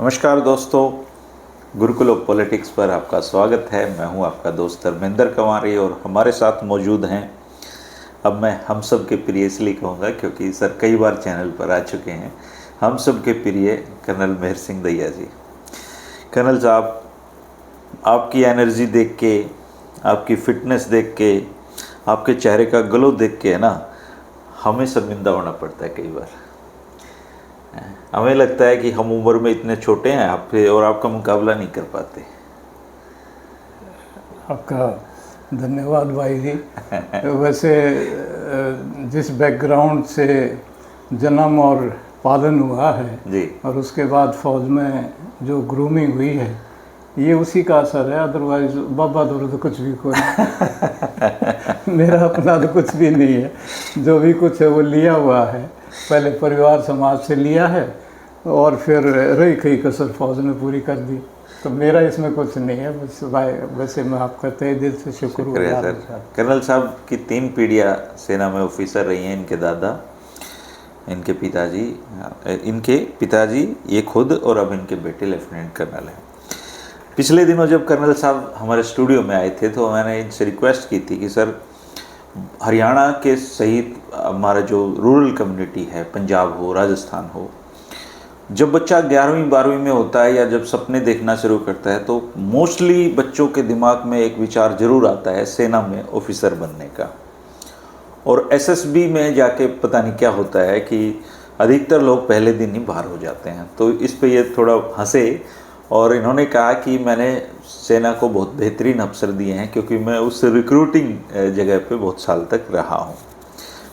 नमस्कार दोस्तों, Gurukul of politics पर आपका स्वागत है। मैं हूं आपका दोस्त धर्मेंद्र कंवारी और हमारे साथ मौजूद हैं, अब मैं हम सब के प्रिय इसलिए कहूँगा क्योंकि सर कई बार चैनल पर आ चुके हैं, हम सब के प्रिय कर्नल मेहर सिंह दैया जी। कर्नल साहब, आपकी एनर्जी देख के, आपकी फिटनेस देख के, आपके चेहरे का ग्लो देख के है ना, हमें शर्मिंदा होना पड़ता है कई बार। हमें लगता है कि हम उम्र में इतने छोटे हैं आपसे और आपका मुकाबला नहीं कर पाते। आपका धन्यवाद भाई जी। वैसे जिस बैकग्राउंड से जन्म और पालन हुआ है जी, और उसके बाद फौज में जो ग्रूमिंग हुई है, ये उसी का असर है। अदरवाइज बाबा दूर तो कुछ भी कोई नहीं। मेरा अपना तो कुछ भी नहीं है, जो भी कुछ है वो लिया हुआ है, पहले परिवार समाज से लिया है और फिर रही कई कसर फौज ने पूरी कर दी। तो मेरा इसमें कुछ नहीं है, बस वैसे मैं आपका तहे दिल से शुक्रगुजार हूं। कर्नल साहब की 3 पीढ़ियाँ सेना में ऑफिसर रही हैं। इनके दादा, इनके पिताजी, ये खुद और अब इनके बेटे लेफ्टिनेंट कर्नल हैं। पिछले दिनों जब कर्नल साहब हमारे स्टूडियो में आए थे तो मैंने इनसे रिक्वेस्ट की थी कि सर, हरियाणा के सहित हमारा जो रूरल कम्युनिटी है, पंजाब हो, राजस्थान हो, जब बच्चा 11वीं 12वीं में होता है या जब सपने देखना शुरू करता है तो मोस्टली बच्चों के दिमाग में एक विचार जरूर आता है सेना में ऑफिसर बनने का। और एसएसबी में जाके पता नहीं क्या होता है कि अधिकतर लोग पहले दिन ही बाहर हो जाते हैं। तो इस पे ये थोड़ा हंसे और इन्होंने कहा कि मैंने सेना को बहुत बेहतरीन अवसर दिए हैं क्योंकि मैं उस रिक्रूटिंग जगह पे बहुत साल तक रहा हूँ।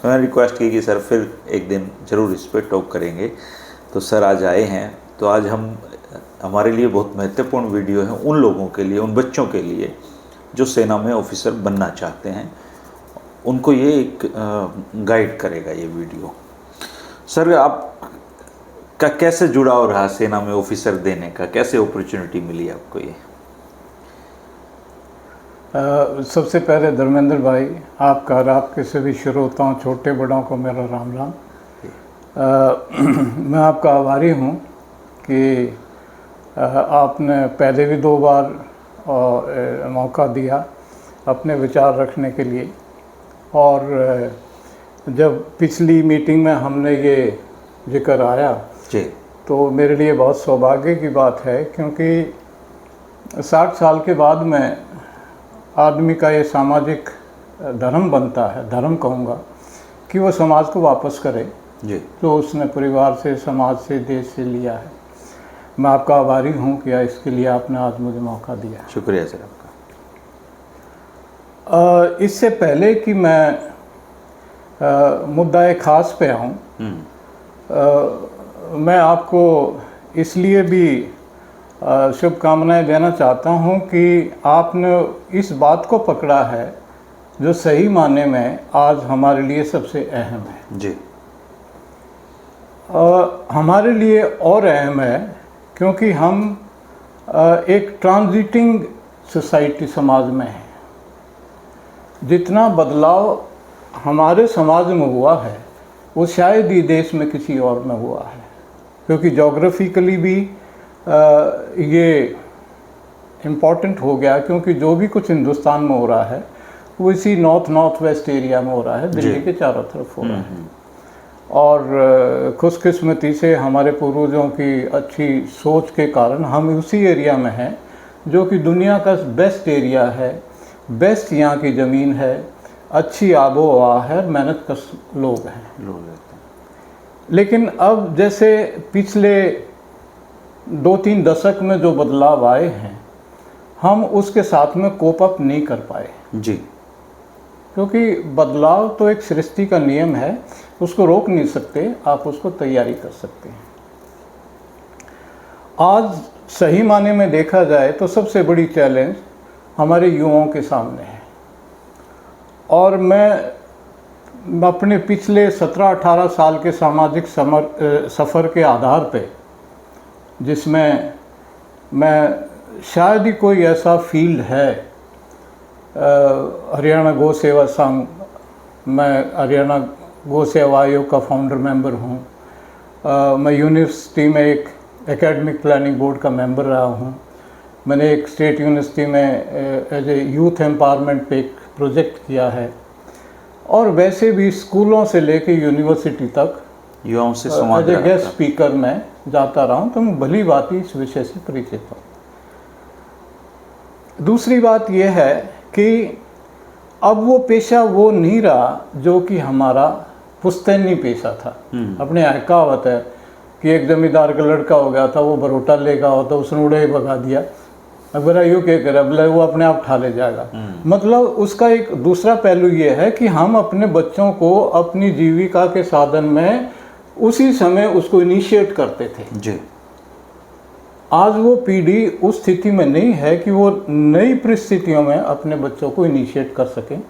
मैंने रिक्वेस्ट की कि सर फिर एक दिन ज़रूर इस पर टॉक करेंगे। तो सर आज आए हैं। तो आज हमारे लिए बहुत महत्वपूर्ण वीडियो है उन लोगों के लिए, उन बच्चों के लिए जो सेना में ऑफिसर बनना चाहते हैं, उनको ये एक गाइड करेगा ये वीडियो। सर, आप का कैसे जुड़ाव रहा सेना में ऑफिसर देने का, कैसे अपॉर्चुनिटी मिली आपको ये? सबसे पहले धर्मेंद्र भाई, आपका और आपके सभी श्रोताओं, छोटे बड़ों को मेरा राम राम। मैं आपका आभारी हूँ कि आपने पहले भी 2 बार मौका दिया अपने विचार रखने के लिए। और जब पिछली मीटिंग में हमने ये जिक्र आया जी, तो मेरे लिए बहुत सौभाग्य की बात है, क्योंकि 60 साल के बाद में आदमी का ये सामाजिक धर्म बनता है, धर्म कहूँगा, कि वो समाज को वापस करे जी, जो उसने परिवार से, समाज से, देश से लिया है। मैं आपका आभारी हूँ कि इसके लिए आपने आज मुझे मौका दिया। शुक्रिया सर आपका। इससे पहले कि मैं मुद्दा ख़ास पे आऊँ, मैं आपको इसलिए भी शुभकामनाएं देना चाहता हूँ कि आपने इस बात को पकड़ा है जो सही माने में आज हमारे लिए सबसे अहम है। जी, हमारे लिए और अहम है क्योंकि हम एक ट्रांजिटिंग सोसाइटी समाज में हैं। जितना बदलाव हमारे समाज में हुआ है वो शायद ही देश में किसी और में हुआ है, क्योंकि जोग्राफिकली भी ये इम्पॉर्टेंट हो गया, क्योंकि जो भी कुछ हिंदुस्तान में हो रहा है वो इसी नॉर्थ वेस्ट एरिया में हो रहा है, दिल्ली के चारों तरफ हो रहा है। और खुशकिस्मती से हमारे पूर्वजों की अच्छी सोच के कारण हम उसी एरिया में हैं जो कि दुनिया का बेस्ट एरिया है, बेस्ट यहाँ की ज़मीन है, अच्छी आबो हवा है, मेहनत कश लोग हैं। लेकिन अब जैसे पिछले 2-3 दशक में जो बदलाव आए हैं, हम उसके साथ में कोप अप नहीं कर पाए जी, क्योंकि बदलाव तो एक सृष्टि का नियम है, उसको रोक नहीं सकते, आप उसको तैयारी कर सकते हैं। आज सही माने में देखा जाए तो सबसे बड़ी चैलेंज हमारे युवाओं के सामने है। और मैं अपने पिछले 17-18 साल के सामाजिक सफ़र के आधार पे, जिसमें मैं शायद ही कोई ऐसा फील्ड है, हरियाणा गौ सेवा संघ, मैं हरियाणा गौ सेवा आयोग का फाउंडर मेंबर हूँ, मैं यूनिवर्सिटी में एक एकेडमिक प्लानिंग बोर्ड का मेंबर रहा हूँ। मैंने एक स्टेट यूनिवर्सिटी में एज ए यूथ एम्पावरमेंट पे एक प्रोजेक्ट किया है, और वैसे भी स्कूलों से लेके यूनिवर्सिटी तक युवाओं से संवाद एज ए गेस्ट रखा। स्पीकर मैं जाता रहा हूँ, तो मैं भली बात इस विषय से परिचित हूँ। दूसरी बात यह है कि अब वो पेशा वो नहीं रहा जो कि हमारा पुश्तैनी पेशा था। अपने यहाँ कहावत है कि एक जमींदार का लड़का हो गया था, वो बरोटा लेगा होता, उसने उड़े ही भगा दिया। अगर यूँ क्या करे, बोले वो अपने आप ठा ले जाएगा। मतलब उसका एक दूसरा पहलू ये है कि हम अपने बच्चों को अपनी जीविका के साधन में उसी समय उसको इनिशिएट करते थे जी। आज वो पीढ़ी उस स्थिति में नहीं है कि वो नई परिस्थितियों में अपने बच्चों को इनिशिएट कर सकें,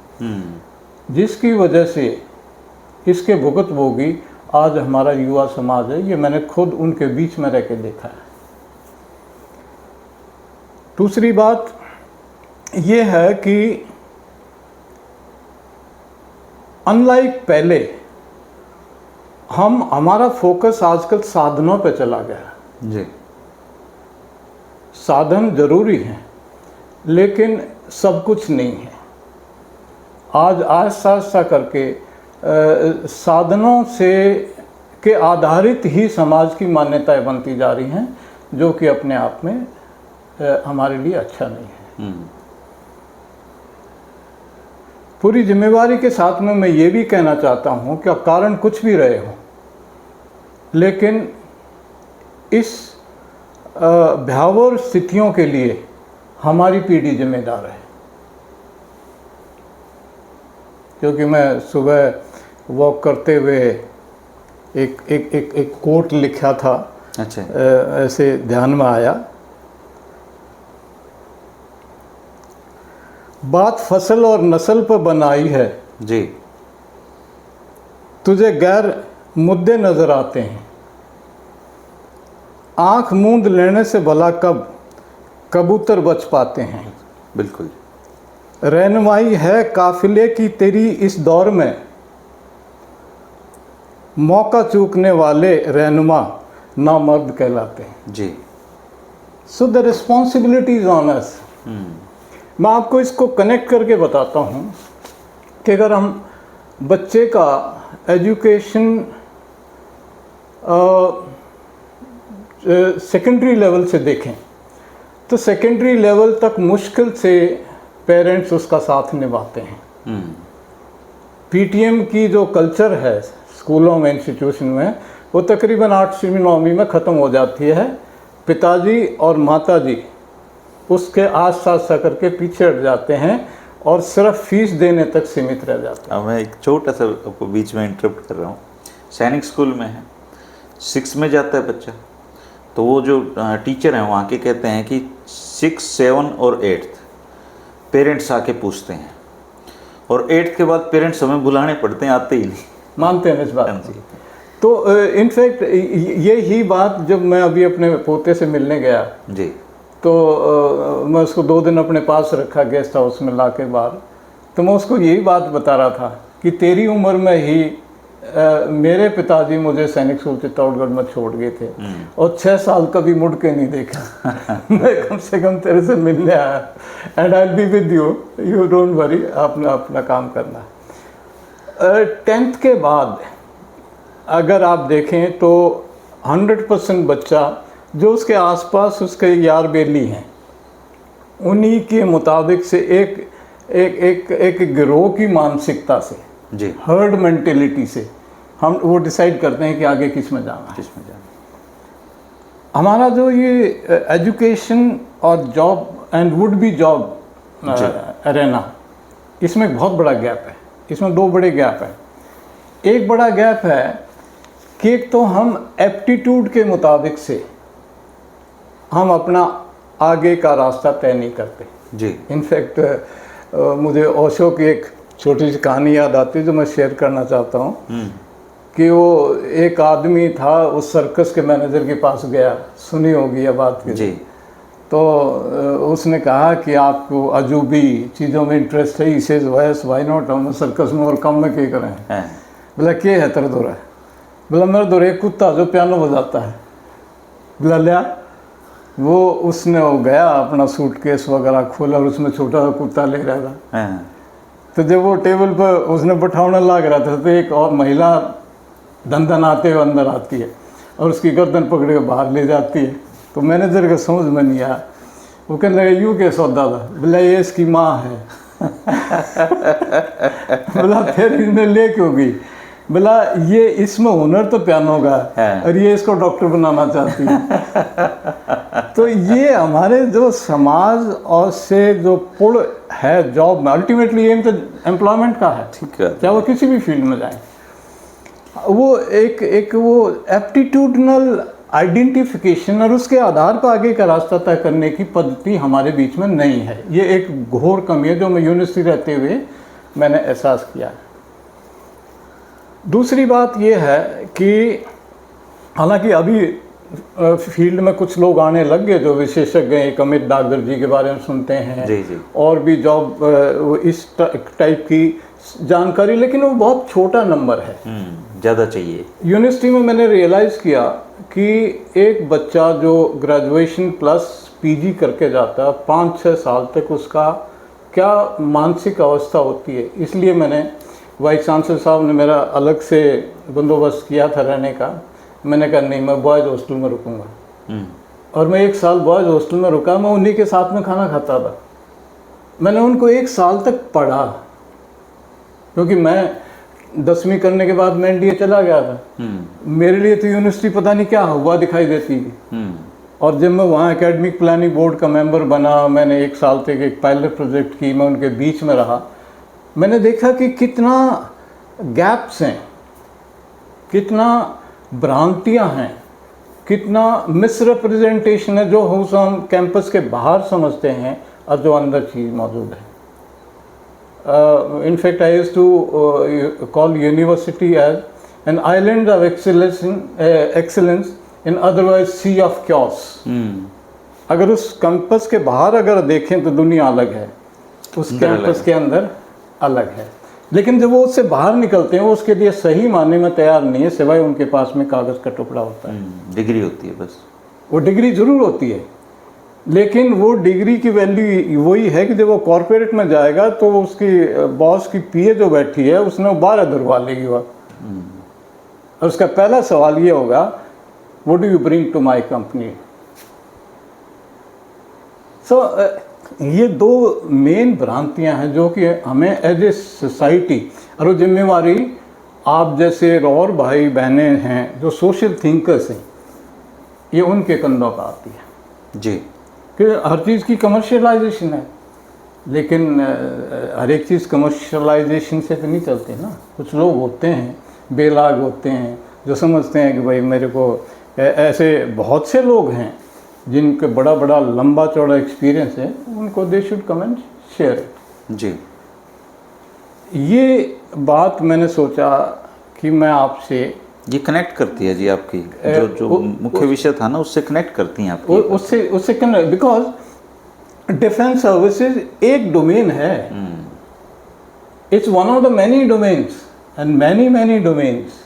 जिसकी वजह से इसके भुगतभोगी आज हमारा युवा समाज है। ये मैंने खुद उनके बीच में रह के देखा है। दूसरी बात ये है कि अनलाइक पहले हमारा फोकस आजकल साधनों पे चला गया है। जी। साधन जरूरी हैं, लेकिन सब कुछ नहीं है। आज आहिस्ता आहिस्ता करके साधनों से के आधारित ही समाज की मान्यताएं बनती जा रही हैं, जो कि अपने आप में हमारे लिए अच्छा नहीं है। पूरी जिम्मेवारी के साथ में मैं ये भी कहना चाहता हूँ कि कारण कुछ भी रहे हों, लेकिन इस भयावह स्थितियों के लिए हमारी पीढ़ी जिम्मेदार है। क्योंकि मैं सुबह वॉक करते हुए एक कोट लिखा था। अच्छा। ऐसे ध्यान में आया, बात फसल और नस्ल पर बनाई है जी। तुझे गैर मुद्दे नजर आते हैं, आंख मूंद लेने से भला कब कबूतर बच पाते हैं। बिल्कुल। रहनुमाई है काफिले की तेरी इस दौर में, मौका चूकने वाले रहनुमा नामर्द कहलाते हैं। जी। So the responsibility is on us. मैं आपको इसको कनेक्ट करके बताता हूँ कि अगर हम बच्चे का एजुकेशन सेकेंडरी लेवल से देखें तो सेकेंडरी लेवल तक मुश्किल से पेरेंट्स उसका साथ निभाते हैं। पीटीएम की जो कल्चर है स्कूलों में, इंस्टीट्यूशन में, वो तकरीबन 8वीं 9वीं में ख़त्म हो जाती है। पिताजी और माताजी उसके आस-पास करके पीछे हट जाते हैं और सिर्फ फीस देने तक सीमित रह जाते हैं। मैं एक छोटा सा आपको बीच में इंटरप्ट कर रहा हूँ। सैनिक स्कूल में है, 6 में जाता है बच्चा, तो वो जो टीचर हैं वहाँ के कहते हैं कि 6, 7 और 8 पेरेंट्स आके पूछते हैं, और 8 के बाद पेरेंट्स हमें बुलाने पड़ते हैं, आते ही नहीं, मानते हैं इस बात को। तो इनफैक्ट ये ही बात जब मैं अभी अपने पोते से मिलने गया जी, तो मैं उसको 2 दिन अपने पास रखा गेस्ट हाउस में ला के बाहर, तो मैं उसको यही बात बता रहा था कि तेरी उम्र में ही मेरे पिताजी मुझे सैनिक स्कूल चित्तौड़गढ़ में छोड़ गए थे और 6 साल कभी मुड़ के नहीं देखा। मैं कम से कम तेरे से मिलने आया, and I will be with you, you don't worry, आपने अपना काम करना। 10th के बाद अगर आप देखें तो 100% बच्चा जो उसके आसपास उसके यार बेली हैं, उन्हीं के मुताबिक से एक गिरोह की मानसिकता से जी, हर्ड मेंटेलिटी से हम वो डिसाइड करते हैं कि आगे किस में जाना है। किस में जाना। हमारा जो ये एजुकेशन और job and would be job Arena, इसमें एक बहुत बड़ा गैप है। इसमें 2 बड़े गैप हैं। एक बड़ा गैप है कि एक तो हम एप्टीट्यूड के मुताबिक से हम अपना आगे का रास्ता तय नहीं करते जी। इनफैक्ट मुझे ओशो की एक छोटी सी कहानी याद आती है जो मैं शेयर करना चाहता हूँ कि वो एक आदमी था, उस सर्कस के मैनेजर के पास गया, सुनी होगी ये बात की जी। तो उसने कहा कि आपको अजूबी चीज़ों में इंटरेस्ट है, इसे वाई नॉट, हम सर्कस में और कम में क्या करें। बोला क्या है तेरे दौरा? बोला मेरे दौरे एक कुत्ता जो पियानो बजाता है। बोला लिया। वो उसने वो गया अपना सूटकेस वगैरह खोला और उसमें छोटा सा कुत्ता ले रहा था। हाँ, तो जब वो टेबल पर उसने बैठाना लग रहा था तो एक और महिला दन आते हुए अंदर आती है और उसकी गर्दन पकड़ के बाहर ले जाती है। तो मैनेजर को समझ में नहीं आया, वो कहने लगा यूँ के सौदा था। बोला ये इसकी माँ है। बोला फिर इसने ले क्यों गई? बोला ये इसमें हुनर तो पियानो का है और ये इसको डॉक्टर बनाना चाहती है। तो ये हमारे जो समाज और से जो पुल है जॉब में, अल्टीमेटली एम तो एम्प्लॉयमेंट का है, ठीक है, चाहे वो किसी भी फील्ड में जाए। वो एक वो एप्टीट्यूडनल आइडेंटिफिकेशन और उसके आधार पर आगे का रास्ता तय करने की पद्धति हमारे बीच में नहीं है। ये एक घोर कमी है जो मैं यूनिवर्सिटी रहते हुए मैंने एहसास किया है। दूसरी बात ये है कि हालांकि अभी फील्ड में कुछ लोग आने लग गए जो विशेषज्ञ हैं, एक अमित डागर जी के बारे में सुनते हैं जी जी, और भी जॉब इस टाइप की जानकारी, लेकिन वो बहुत छोटा नंबर है, ज़्यादा चाहिए। यूनिवर्सिटी में मैंने रियलाइज़ किया कि एक बच्चा जो ग्रेजुएशन प्लस पीजी करके जाता है 5-6 साल तक उसका क्या मानसिक अवस्था होती है। इसलिए मैंने वाइस चांसलर साहब ने मेरा अलग से बंदोबस्त किया था रहने का। मैंने कहा नहीं, मैं बॉयज़ हॉस्टल में रुकूंगा। और मैं 1 साल बॉयज़ हॉस्टल में रुका। मैं उन्हीं के साथ में खाना खाता था। मैंने उनको 1 साल तक पढ़ा, क्योंकि मैं 10वीं करने के बाद मैं एनडीए चला गया था। मेरे लिए तो यूनिवर्सिटी पता नहीं क्या हुआ दिखाई देती थी। और जब मैं वहाँ एकेडमिक प्लानिंग बोर्ड का मेंबर बना, मैंने 1 साल तक एक पायलट प्रोजेक्ट की, मैं उनके बीच में रहा। मैंने देखा कि कितना गैप्स हैं, कितना भ्रांतियाँ हैं, कितना मिसरिप्रेजेंटेशन है जो हम कैंपस के बाहर समझते हैं और जो अंदर चीज़ मौजूद है। In fact, I used to call university as an island of excellence in otherwise sea of chaos. अगर उस कैंपस के बाहर अगर देखें तो दुनिया अलग है, उस कैंपस के अंदर अलग है। लेकिन जब वो उससे बाहर निकलते हैं वो उसके लिए सही मानने में तैयार नहीं है, सिवाय उनके पास में कागज़ का टुकड़ा होता है। डिग्री होती है बस। वो डिग्री ज़रूर होती है, लेकिन वो डिग्री की वैल्यू वही है कि जब वो कॉरपोरेट में जाएगा तो उसकी बॉस की पीए जो बैठी है उसने 12 धरवा लेगी वह। और उसका पहला सवाल ये होगा, what do you bring to my company. So ये 2 मेन भ्रांतियां हैं जो कि हमें एज ए सोसाइटी, और वो जिम्मेवारी आप जैसे और भाई बहनें हैं जो सोशल थिंकर्स हैं, ये उनके कंधों पर आती है जी। कि हर चीज़ की कमर्शियलाइजेशन है, लेकिन हर एक चीज़ कमर्शियलाइजेशन से तो नहीं चलती ना। कुछ लोग होते हैं, बेलाग होते हैं, जो समझते हैं कि भाई मेरे को, ऐसे बहुत से लोग हैं जिनके बड़ा बड़ा लंबा चौड़ा एक्सपीरियंस है, उनको they should come and share it. जी, ये बात मैंने सोचा कि मैं आपसे, ये कनेक्ट करती है जी आपकी जो मुख्य विषय था ना, उससे कनेक्ट करती हैं आपकी। उससे कनेक्ट, बिकॉज डिफेंस सर्विसेज एक डोमेन है, it's one of the many domains and many domains.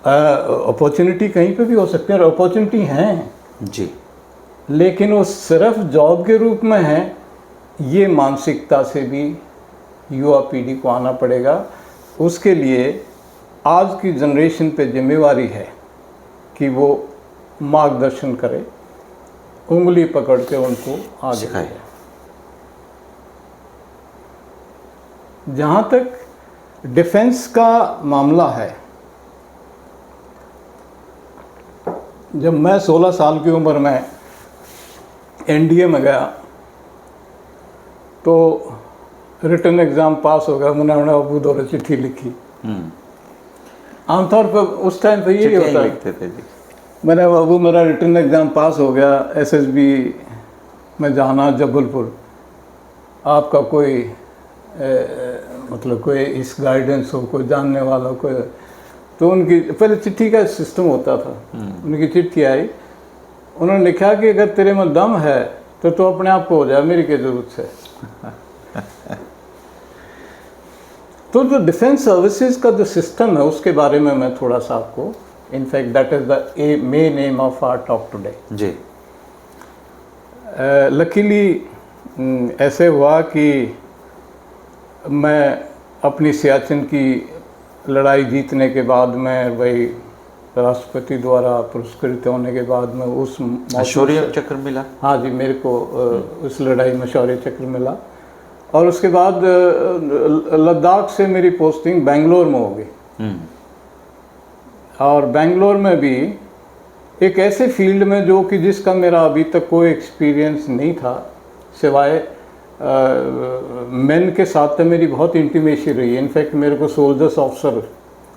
Opportunity कहीं पे भी हो सकती है और अपॉर्चुनिटी हैं जी, लेकिन वो सिर्फ जॉब के रूप में है, ये मानसिकता से भी युवा पीढ़ी को आना पड़ेगा। उसके लिए आज की जनरेशन पे जिम्मेवारी है कि वो मार्गदर्शन करे, उंगली पकड़ के उनको आगे सिखाए। जहाँ तक डिफेंस का मामला है, जब मैं 16 साल की उम्र में एनडीए में गया तो रिटर्न एग्ज़ाम पास हो गया। मैंने अपने अबू दौरे चिट्ठी लिखी। आमतौर पर उस टाइम पे यही होता है, लिखते थे जी। मैंने बाबू मेरा रिटर्न एग्ज़ाम पास हो गया, एसएसबी में जाना जबलपुर, आपका कोई मतलब कोई इस गाइडेंस हो, कोई जानने वाला हो, कोई। तो उनकी पहले चिट्ठी का सिस्टम होता था। उनकी चिट्ठी आई, उन्होंने लिखा कि अगर तेरे में दम है तो तू अपने आप को हो जाए, मेरी क्या ज़रूरत है। तो जो डिफेंस सर्विसेज का जो सिस्टम है उसके बारे में मैं थोड़ा सा आपको in fact that is the main aim of our talk today. जी। लकीली ऐसे हुआ कि मैं अपनी सियाचिन की लड़ाई जीतने के बाद में वही राष्ट्रपति द्वारा पुरस्कृत होने के बाद में उस शौर्य चक्र मिला। हाँ जी, मेरे को उस लड़ाई में शौर्य चक्र मिला। और उसके बाद लद्दाख से मेरी पोस्टिंग बेंगलोर में हो गई। और बेंगलोर में भी एक ऐसे फील्ड में जो कि जिसका मेरा अभी तक कोई एक्सपीरियंस नहीं था, सिवाय मेन के साथ तो मेरी बहुत इंटीमेसी रही। इनफैक्ट मेरे को सोल्जर्स ऑफिसर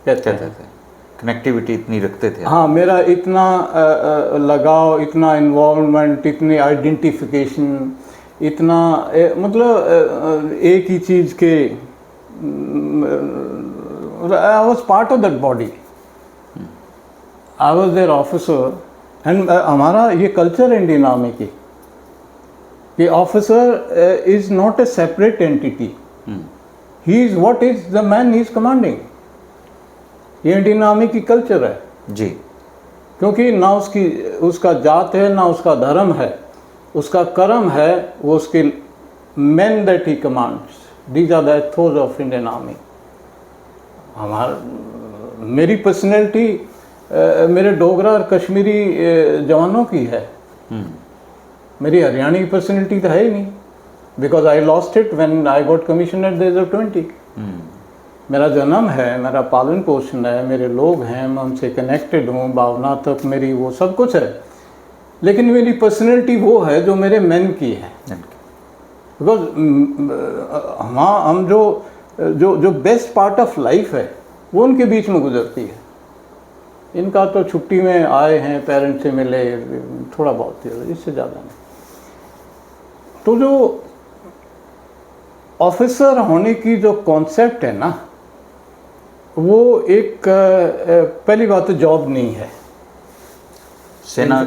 कहते थे। कनेक्टिविटी इतनी रखते थे। हाँ, मेरा इतना लगाव, इतना इन्वॉल्वमेंट, इतनी आइडेंटिफिकेशन, इतना मतलब एक ही चीज़ के I was part of that body, I was there officer. And हमारा ये कल्चर है इंडियन आर्मी की कि officer is not a separate entity, he is what is the man he is commanding. ये इंडियन आर्मी की culture है जी। क्योंकि ना उसका जात है, ना उसका धर्म है, उसका कर्म है, वो उसके men that he commands, these are the ethos of Indian army. मेरी पर्सनैलिटी मेरे डोगरा और कश्मीरी जवानों की है, मेरी हरियाणी की पर्सनैलिटी तो है ही नहीं, because I lost it when I got commission at the age of 20। मेरा जन्म है, मेरा पालन पोषण है, मेरे लोग हैं, मैं उनसे कनेक्टेड हूँ, भावना तक मेरी वो सब कुछ है, लेकिन मेरी पर्सनैलिटी वो है जो मेरे मेन की है। बिकॉज हम जो बेस्ट पार्ट ऑफ लाइफ है वो उनके बीच में गुजरती है। इनका तो छुट्टी में आए हैं, पेरेंट्स से मिले, थोड़ा बहुत, इससे ज़्यादा नहीं। तो जो ऑफिसर होने की जो कॉन्सेप्ट है ना, वो एक पहली बात तो जॉब नहीं है। सेना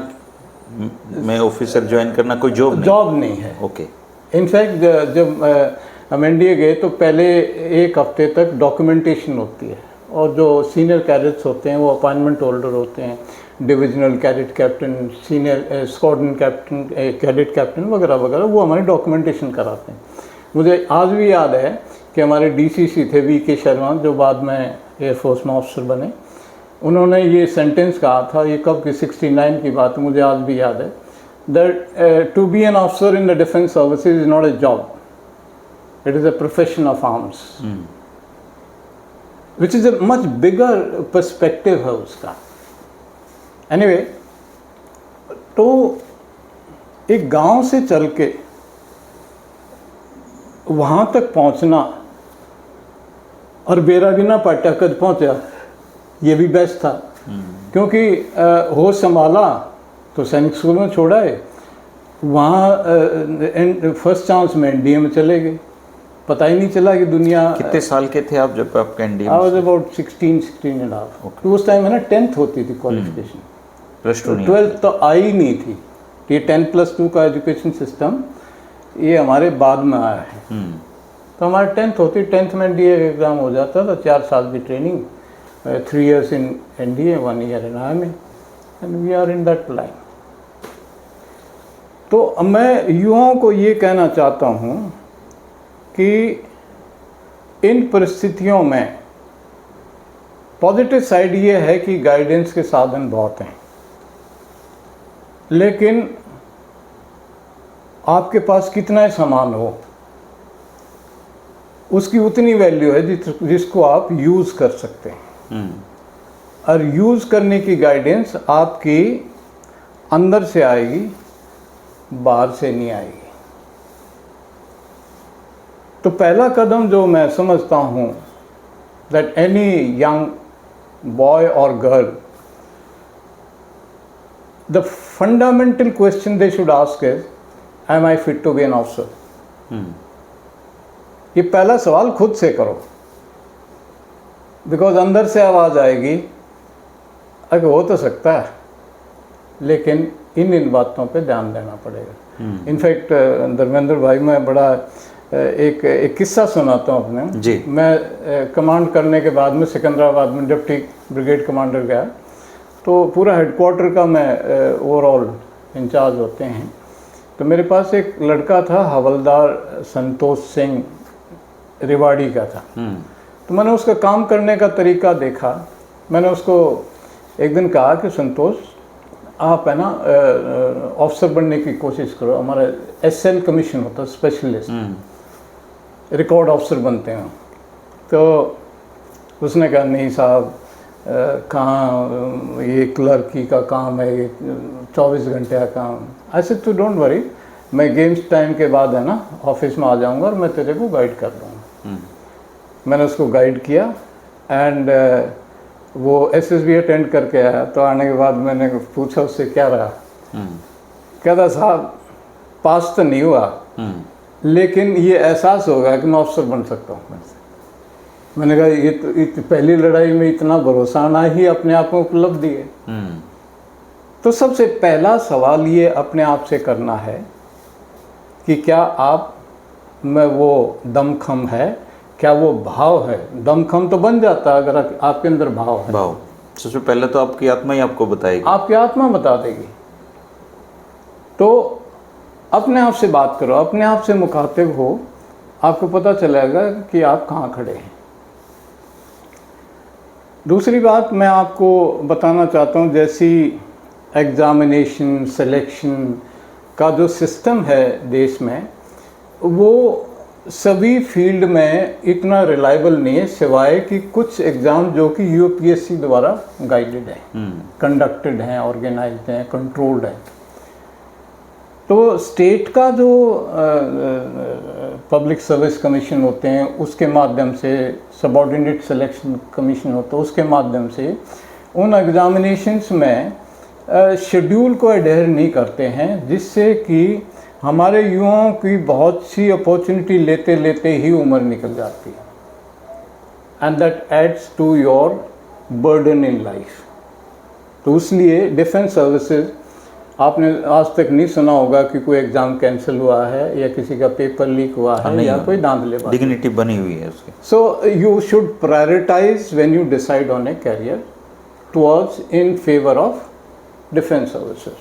में ऑफिसर ज्वाइन करना कोई जॉब नहीं है। ओके। इनफैक्ट जब हम एनडीए गए तो पहले एक हफ्ते तक डॉक्यूमेंटेशन होती है, और जो सीनियर कैडेट्स होते हैं वो अपॉइंटमेंट होल्डर होते हैं, divisional cadet captain, senior squadron captain, cadet captain वगैरह वगैरह, वो हमारी डॉक्यूमेंटेशन कराते हैं। मुझे आज भी याद है कि हमारे डीसीसी थे वी.के. शर्मा, जो बाद में एयरफोर्स में ऑफिसर बने, उन्होंने ये सेंटेंस कहा था, ये कब की 69 की बात, मुझे आज भी याद है, that to be an officer in the defence services is not a job, it is a profession of arms, which is a much bigger perspective है उसका। एनीवे, तो एक गांव से चल के वहाँ तक पहुँचना और बेरा बिना पाटकद पहुँचा, ये भी बेस्ट था। क्योंकि होश संभाला तो सैनिक स्कूल में छोड़ा है, वहाँ फर्स्ट चांस में एनडीए में चले गए, पता ही नहीं चला कि दुनिया। कितने साल के थे आप जब आपका NDA? I was about 16 and half. तो उस टाइम में ना 10th होती थी क्वालिफिकेशन, +2 नहीं, 12th तो आई नहीं थी। ये 10+2 का एजुकेशन सिस्टम ये हमारे बाद में आया है। तो हमारे 10th होती, 10th में एनडीए एग्ज़ाम हो जाता था, 4 साल की training, 3 years in NDA, 1 year in army, and we are in that line. तो मैं युवाओं को ये कहना चाहता हूँ कि इन परिस्थितियों में पॉजिटिव साइड ये है कि गाइडेंस के साधन बहुत हैं, लेकिन आपके पास कितना ही सामान हो, उसकी उतनी वैल्यू है जिसको आप यूज़ कर सकते हैं। और यूज़ करने की गाइडेंस आपकी अंदर से आएगी, बाहर से नहीं आएगी। तो पहला कदम जो मैं समझता हूँ, दैट एनी यंग बॉय और girl, the fundamental question they should ask is, am I fit to be an officer? ये पहला सवाल खुद से करो, बिकॉज अंदर से आवाज़ आएगी, अगर हो तो सकता है, लेकिन इन बातों पे ध्यान देना पड़ेगा। इनफैक्ट धर्मेंद्र भाई, मैं बड़ा एक किस्सा सुनाता हूँ अपने जी। मैं कमांड करने के बाद में सिकंदराबाद में डिप्टी ब्रिगेड कमांडर गया, तो पूरा हेडक्वार्टर का मैं ओवरऑल इंचार्ज होते हैं। तो मेरे पास एक लड़का था हवलदार संतोष सिंह, रेवाड़ी का था। तो मैंने उसका काम करने का तरीका देखा। मैंने उसको एक दिन कहा कि संतोष, आप है ना ऑफिसर बनने की कोशिश करो। हमारा SL कमीशन होता है, स्पेशलिस्ट रिकॉर्ड ऑफिसर बनते हैं। तो उसने कहा नहीं साहब, कहाँ, ये क्लर्की का काम है, ये 24 घंटे का काम। ऐसे तो डोंट वरी, मैं गेम्स टाइम के बाद है ना ऑफिस में आ जाऊंगा और मैं तेरे को गाइड कर दूँगा। मैंने उसको गाइड किया एंड वो SSB अटेंड करके आया। तो आने के बाद मैंने पूछा उससे क्या रहा। कहता साहब पास तो नहीं हुआ, लेकिन ये एहसास होगा कि मैं अफसर बन सकता हूँ। मैंने कहा ये तो पहली लड़ाई में इतना भरोसा आना ही अपने आप में उपलब्धि है। तो सबसे पहला सवाल ये अपने आप से करना है कि क्या आप में वो दमखम है, क्या वो भाव है। दमखम तो बन जाता है अगर आपके अंदर भाव है। भाव सबसे पहले तो आपकी आत्मा ही आपको बताएगी, आपकी आत्मा बता देगी। तो अपने आप से बात करो, अपने आप से मुखातिब हो, आपको पता चलेगा कि आप कहाँ खड़े हैं। दूसरी बात मैं आपको बताना चाहता हूँ, जैसी एग्ज़ामिनेशन सिलेक्शन का जो सिस्टम है देश में, वो सभी फील्ड में इतना रिलायबल नहीं है, सिवाय कि कुछ एग्ज़ाम जो कि UPSC द्वारा गाइडेड हैं, कंडक्टेड हैं, ऑर्गेनाइज्ड हैं, कंट्रोल्ड हैं। तो स्टेट का जो पब्लिक सर्विस कमीशन होते हैं उसके माध्यम से, सबऑर्डिनेट सिलेक्शन कमीशन होता है उसके माध्यम से, उन एग्ज़ामिनेशंस में शेड्यूल को एडहेयर नहीं करते हैं, जिससे कि हमारे युवाओं की बहुत सी अपॉर्चुनिटी लेते लेते ही उम्र निकल जाती है and that adds to your burden in life. तो इसलिए डिफेंस सर्विसेज, आपने आज तक नहीं सुना होगा कि कोई एग्ज़ाम कैंसिल हुआ है या किसी का पेपर लीक हुआ है या कोई धांधलेबाजी। डिग्निटी बनी हुई है उसकी। So you should prioritise when you decide on a career towards in favour of defence services.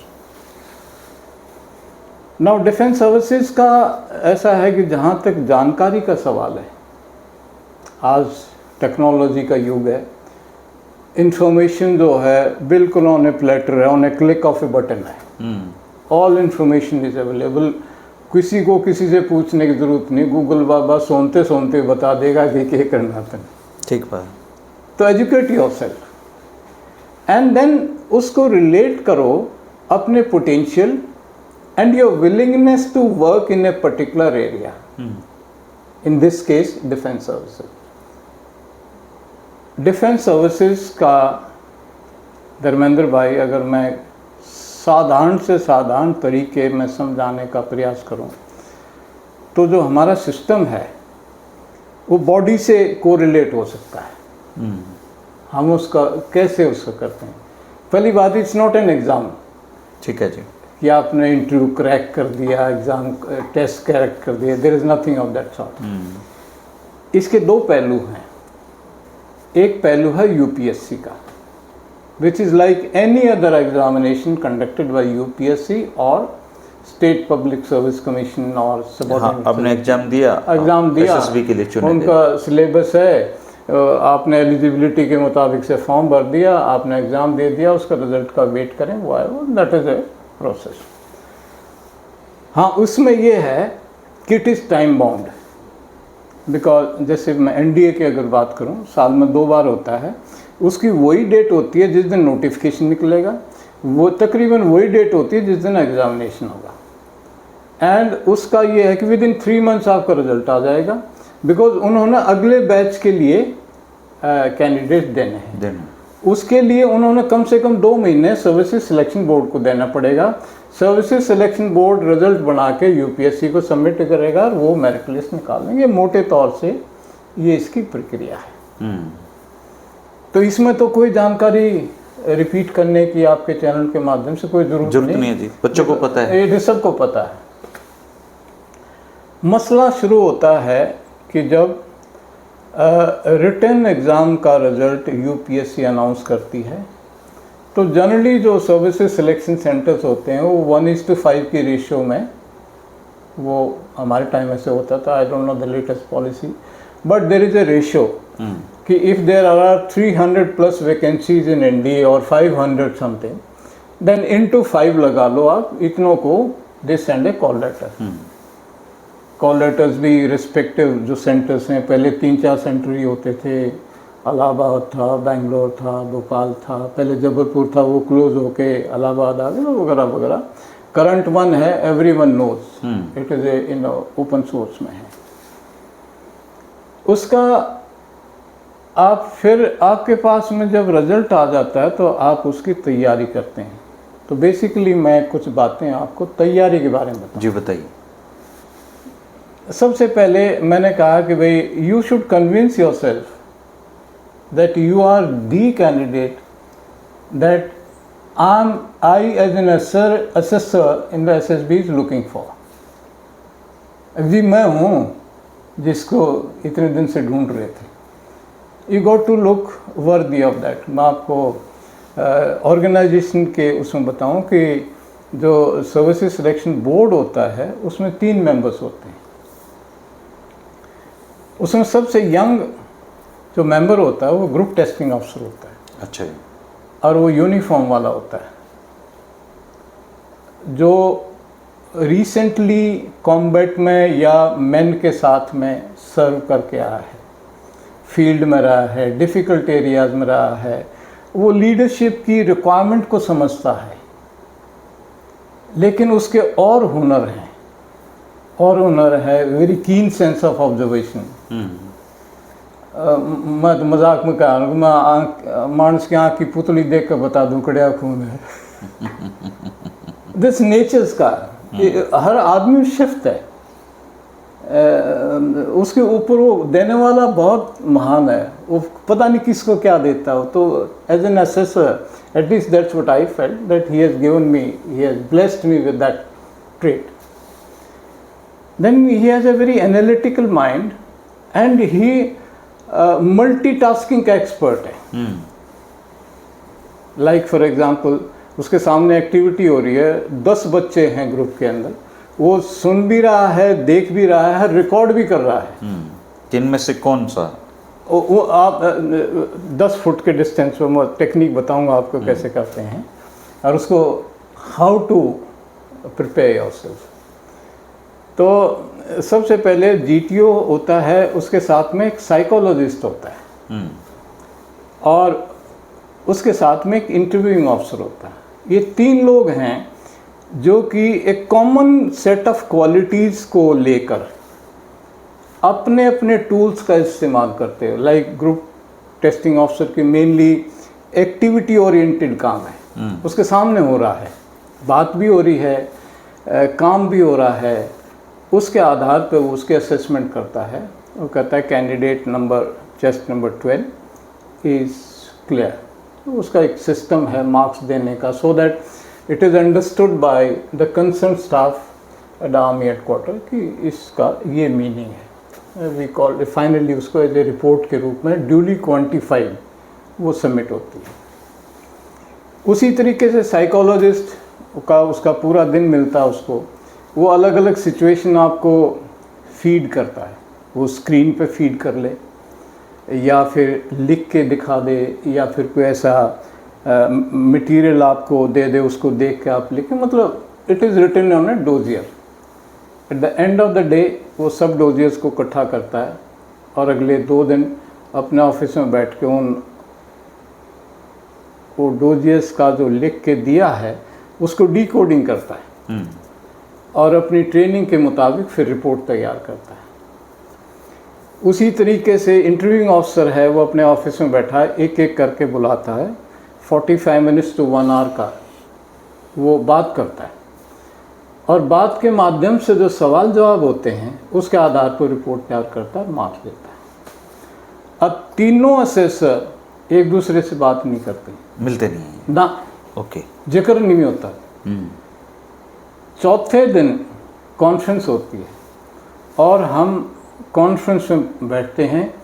Now defence services का ऐसा है कि जहाँ तक जानकारी का सवाल है, आज टेक्नोलॉजी का युग है, इंफॉर्मेशन जो है बिल्कुल ऑन ए प्लेटर है, on a click of a button है। All information is available. किसी को किसी से पूछने की ज़रूरत नहीं, गूगल बाबा सोनते सोनते बता देगा कि क्या करना था। ठीक बात। तो एजुकेट योरसेल्फ एंड देन उसको रिलेट करो अपने potential and your willingness to work in a particular area. In this case, defense services. Defense services का धर्मेंद्र भाई, अगर मैं साधारण से साधारण तरीके में समझाने का प्रयास करूं, तो जो हमारा सिस्टम है वो बॉडी से कोरिलेट हो सकता है। हम उसका कैसे उसका करते हैं। पहली बात, इट्स नॉट एन एग्ज़ाम। ठीक है जी। कि आपने इंटरव्यू क्रैक कर दिया, एग्ज़ाम टेस्ट क्रैक कर दिया, there is nothing of that sort. इसके दो पहलू हैं। एक पहलू है UPSC का, which is like any other examination conducted by UPSC और स्टेट पब्लिक सर्विस कमीशन और सबऑर्डिनेट। आपने एग्जाम दिया, SSB के लिए चुने, उनका सिलेबस है, आपने एलिजिबिलिटी के मुताबिक से फॉर्म भर दिया, आपने एग्ज़ाम दे दिया, उसका रिजल्ट का वेट करें, वो है, दैट इज़ ए प्रोसेस। हाँ, उसमें ये है कि it is time bound, because जैसे मैं NDA की अगर बात करूँ, साल में 2 बार होता है। उसकी वही डेट होती है जिस दिन नोटिफिकेशन निकलेगा, वो तकरीबन वही डेट होती है जिस दिन एग्जामिनेशन होगा। एंड उसका ये है कि विद इन 3 मंथ्स आपका रिजल्ट आ जाएगा, बिकॉज उन्होंने अगले बैच के लिए कैंडिडेट देने हैं। उसके लिए उन्होंने कम से कम 2 महीने सर्विसेज सिलेक्शन बोर्ड को देना पड़ेगा। सर्विसेज सिलेक्शन बोर्ड रिजल्ट बना के UPSC को सबमिट करेगा और वो मेरिट लिस्ट निकालेंगे। मोटे तौर से ये इसकी प्रक्रिया है। तो इसमें तो कोई जानकारी रिपीट करने की आपके चैनल के माध्यम से कोई जरूरत नहीं है जी, बच्चों को पता है, ये सबको पता है। मसला शुरू होता है कि जब रिटन एग्ज़ाम का रिज़ल्ट UPSC अनाउंस करती है, तो जनरली जो सर्विसेज सिलेक्शन सेंटर्स होते हैं वो 1:5 की रेशियो में, वो हमारे टाइम ऐसे होता था, I don't know the latest policy, but there is a ratio कि if there are 300+ vacancies in NDA और 500 समथिंग, देन इनटू 5 लगा लो आप, इतनों को they send a call letter. Call letters भी रिस्पेक्टिव जो सेंटर्स हैं, पहले 3-4 सेंटर ही होते थे, इलाहाबाद था, बेंगलोर था, भोपाल था, पहले जबलपुर था, वो क्लोज होके इलाहाबाद आ गया वगैरह वगैरह। करंट वन है, everyone knows, it is a in open source में है। उसका आप फिर आपके पास में जब रिजल्ट आ जाता है तो आप उसकी तैयारी करते हैं। तो बेसिकली मैं कुछ बातें आपको तैयारी के बारे में बताऊं। जी बताइए। सबसे पहले मैंने कहा कि भाई you should convince yourself that you are the candidate that I as an assessor in the SSB is looking for. जी मैं हूँ जिसको इतने दिन से ढूंढ रहे थे। You got to look worthy of that. मैं आपको ऑर्गेनाइजेशन के उसमें बताऊं कि जो सर्विसेज सिलेक्शन बोर्ड होता है उसमें 3 मेंबर्स होते हैं। उसमें सबसे यंग जो मेंबर होता है वो ग्रुप टेस्टिंग ऑफिसर होता है। अच्छा जी। और वो यूनिफॉर्म वाला होता है, जो रिसेंटली कॉम्बैट में या मेन के साथ में सर्व करके आया है, फील्ड में रहा है, डिफ़िकल्ट एरियाज़ में रहा है, वो लीडरशिप की रिक्वायरमेंट को समझता है। लेकिन उसके और हुनर हैं, और हुनर है very keen sense of observation. मैं तो मजाक में कहा, मैं मानस की आँख की पुतली देख कर बता दूँ कड़िया खून है। दिस नेचर्स का हर आदमी शिफ्ट है, उसके ऊपर वो देने वाला बहुत महान है, वो पता नहीं किसको क्या देता हो। तो as an assessor at least that's what I felt that he has given me, he has blessed me with that trait. Then he has a very analytical mind and he multitasking का एक्सपर्ट है। Like for example उसके सामने activity हो रही है, 10 बच्चे हैं group के अंदर, वो सुन भी रहा है, देख भी रहा है, रिकॉर्ड भी कर रहा है। इनमें से कौन सा? वो आप 10 फुट के डिस्टेंस पर मैं टेक्निक बताऊंगा आपको कैसे करते हैं, और उसको हाउ टू प्रिपेयर योरसेल्फ। तो सबसे पहले जीटीओ होता है, उसके साथ में एक साइकोलॉजिस्ट होता है, और उसके साथ में एक इंटरव्यूइंग ऑफिसर होता है। ये 3 लोग हैं जो कि एक कॉमन सेट ऑफ क्वालिटीज़ को लेकर अपने अपने टूल्स का इस्तेमाल करते हैं। लाइक ग्रुप टेस्टिंग ऑफिसर की मेनली एक्टिविटी ओरिएंटेड काम है, उसके सामने हो रहा है, बात भी हो रही है, काम भी हो रहा है, उसके आधार पर वो उसके असेसमेंट करता है। वो कहता है candidate number chest number 12 is clear. उसका एक सिस्टम है मार्क्स देने का, so that it is understood by the concern staff at army headquarter कि इसका ये मीनिंग है। वी कॉल फाइनली उसको एज ए रिपोर्ट के रूप में ड्यूली क्वान्टिफाइड वो सबमिट होती है। उसी तरीके से साइकोलॉजिस्ट का उसका पूरा दिन मिलता है उसको, वो अलग अलग सिचुएशन आपको फीड करता है। वो स्क्रीन पे फीड कर ले, या फिर लिख के दिखा दे, या फिर कोई ऐसा मटेरियल आपको दे दे, उसको देख के आप लिखें। मतलब it is written on a dossier. At the end of the day वो सब डोजियर्स को इकट्ठा करता है, और अगले 2 दिन अपने ऑफिस में बैठ के वो डोजियर्स का जो लिख के दिया है उसको डिकोडिंग करता है, और अपनी ट्रेनिंग के मुताबिक फिर रिपोर्ट तैयार करता है। उसी तरीके से इंटरव्यूइंग ऑफिसर है, वो अपने ऑफिस में बैठा है, एक एक करके बुलाता है, 45 मिनट्स to 1 hour का वो बात करता है, और बात के माध्यम से जो सवाल जवाब होते हैं उसके आधार पर रिपोर्ट तैयार करता है, मार्क्स देता है। अब तीनों असेसर एक दूसरे से बात नहीं करते, मिलते नहीं हैं ना, ओके, जिक्र नहीं होता। चौथे दिन कॉन्फ्रेंस होती है, और हम कॉन्फ्रेंस में बैठते हैं,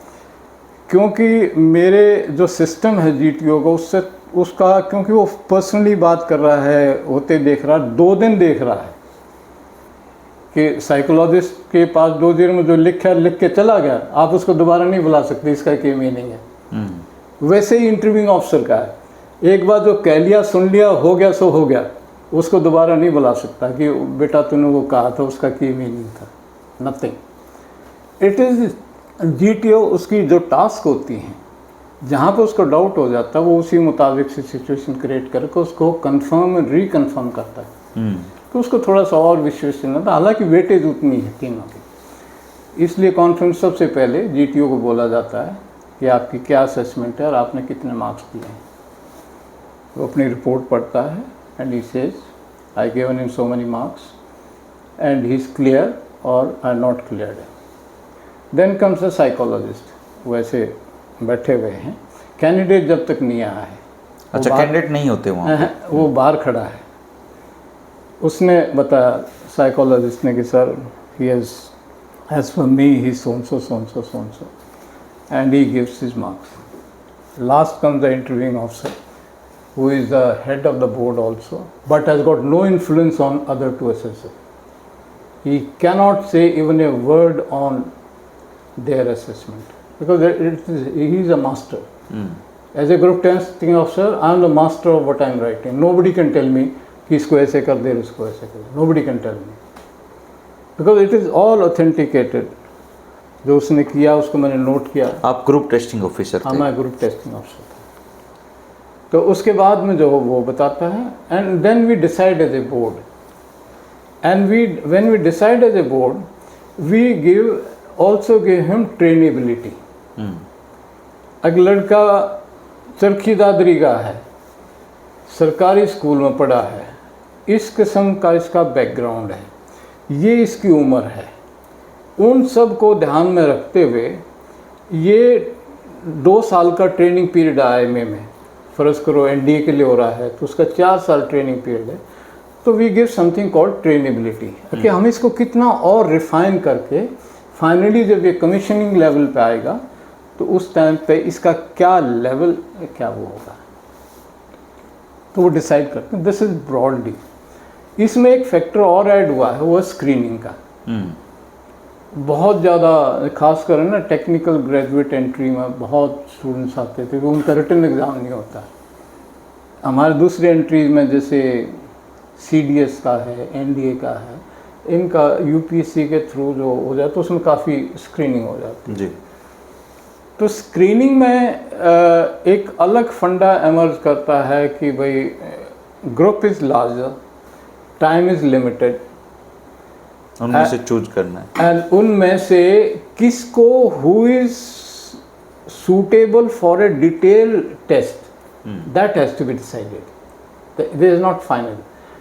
क्योंकि मेरे जो सिस्टम है जीटीओ का उससे उसका, क्योंकि वो पर्सनली बात कर रहा है, होते देख रहा है, 2 दिन देख रहा है कि साइकोलॉजिस्ट के पास 2 दिन में जो लिख के चला गया, आप उसको दोबारा नहीं बुला सकते, इसका क्या मीनिंग है। वैसे ही इंटरव्यूइंग ऑफिसर का है, एक बार जो कह लिया, सुन लिया, हो गया सो हो गया, उसको दोबारा नहीं बुला सकता कि बेटा तूने वो कहा था, उसका क्या मीनिंग था, नथिंग। इट इज़ GTO, उसकी जो टास्क होती हैं, जहाँ पे उसको डाउट हो जाता है, वो उसी मुताबिक से सिचुएशन क्रिएट करके उसको कंफर्म रिकन्फर्म करता है। तो उसको थोड़ा सा और विश्वास चलना था, हालांकि वेटेज उतनी है तीनों की। इसलिए कॉन्फ्रेंस सबसे पहले GTO को बोला जाता है कि आपकी क्या असेसमेंट है और आपने कितने मार्क्स दिए हैं। वो अपनी रिपोर्ट पढ़ता है and he says I given him so many marks and he is clear और I not cleared. Then comes a psychologist, वैसे बैठे हुए हैं, कैंडिडेट जब तक नहीं आया है। अच्छा, कैंडिडेट नहीं होते वहाँ? वो बाहर खड़ा है। उसने बताया साइकोलॉजिस्ट ने कि sir he has as for me he so and so so and so so and so and he gives his marks. Last comes the interviewing officer who is the head of the board also, but has got no influence on other to assess it. He cannot say even a word on their assessment because he is a master. As a group testing officer, I am the master of what I am writing. Nobody can tell me कि इसको ऐसे कर दे, इसको ऐसे कर दे. Nobody can tell me because it is all authenticated. जो उसने किया उसको मैंने नोट किया. आप ग्रुप टेस्टिंग ऑफिसर थे? हाँ, मैं ग्रुप टेस्टिंग ऑफिसर था. तो उसके बाद में जो वो बताता है and then we decide as a board and when we decide as a board we give also give him trainability. अगर लड़का चरखी दादरी का है, सरकारी स्कूल में पढ़ा है, इस किस्म का इसका बैकग्राउंड है, ये इसकी उम्र है, उन सब को ध्यान में रखते हुए ये 2 साल का ट्रेनिंग पीरियड IIMA में, फ़र्ज़ करो NDA के लिए हो रहा है तो उसका 4 साल ट्रेनिंग पीरियड है. तो we give something called trainability कि हम इसको कितना और रिफाइन करके फाइनली जब ये कमीशनिंग लेवल पे आएगा तो उस टाइम पे इसका क्या लेवल, क्या वो होगा, तो वो डिसाइड करते हैं. This is broadly. इसमें एक फैक्टर और ऐड हुआ है, वो स्क्रीनिंग का. बहुत ज़्यादा खासकर ना टेक्निकल ग्रेजुएट एंट्री में बहुत स्टूडेंट्स आते थे, तो उनका रिटन एग्ज़ाम नहीं होता. हमारे दूसरे एंट्रीज में जैसे CDS का है, NDA का है, इनका UPSC के थ्रू जो हो जाता है उसमें काफ़ी स्क्रीनिंग हो जाती है जी. तो स्क्रीनिंग में एक अलग फंडा एमर्ज करता है कि भाई group is larger, time is limited, उनमें से चूज करना है एंड उनमें से किसको who is suitable for a detail test, that has to be decided. This is not final,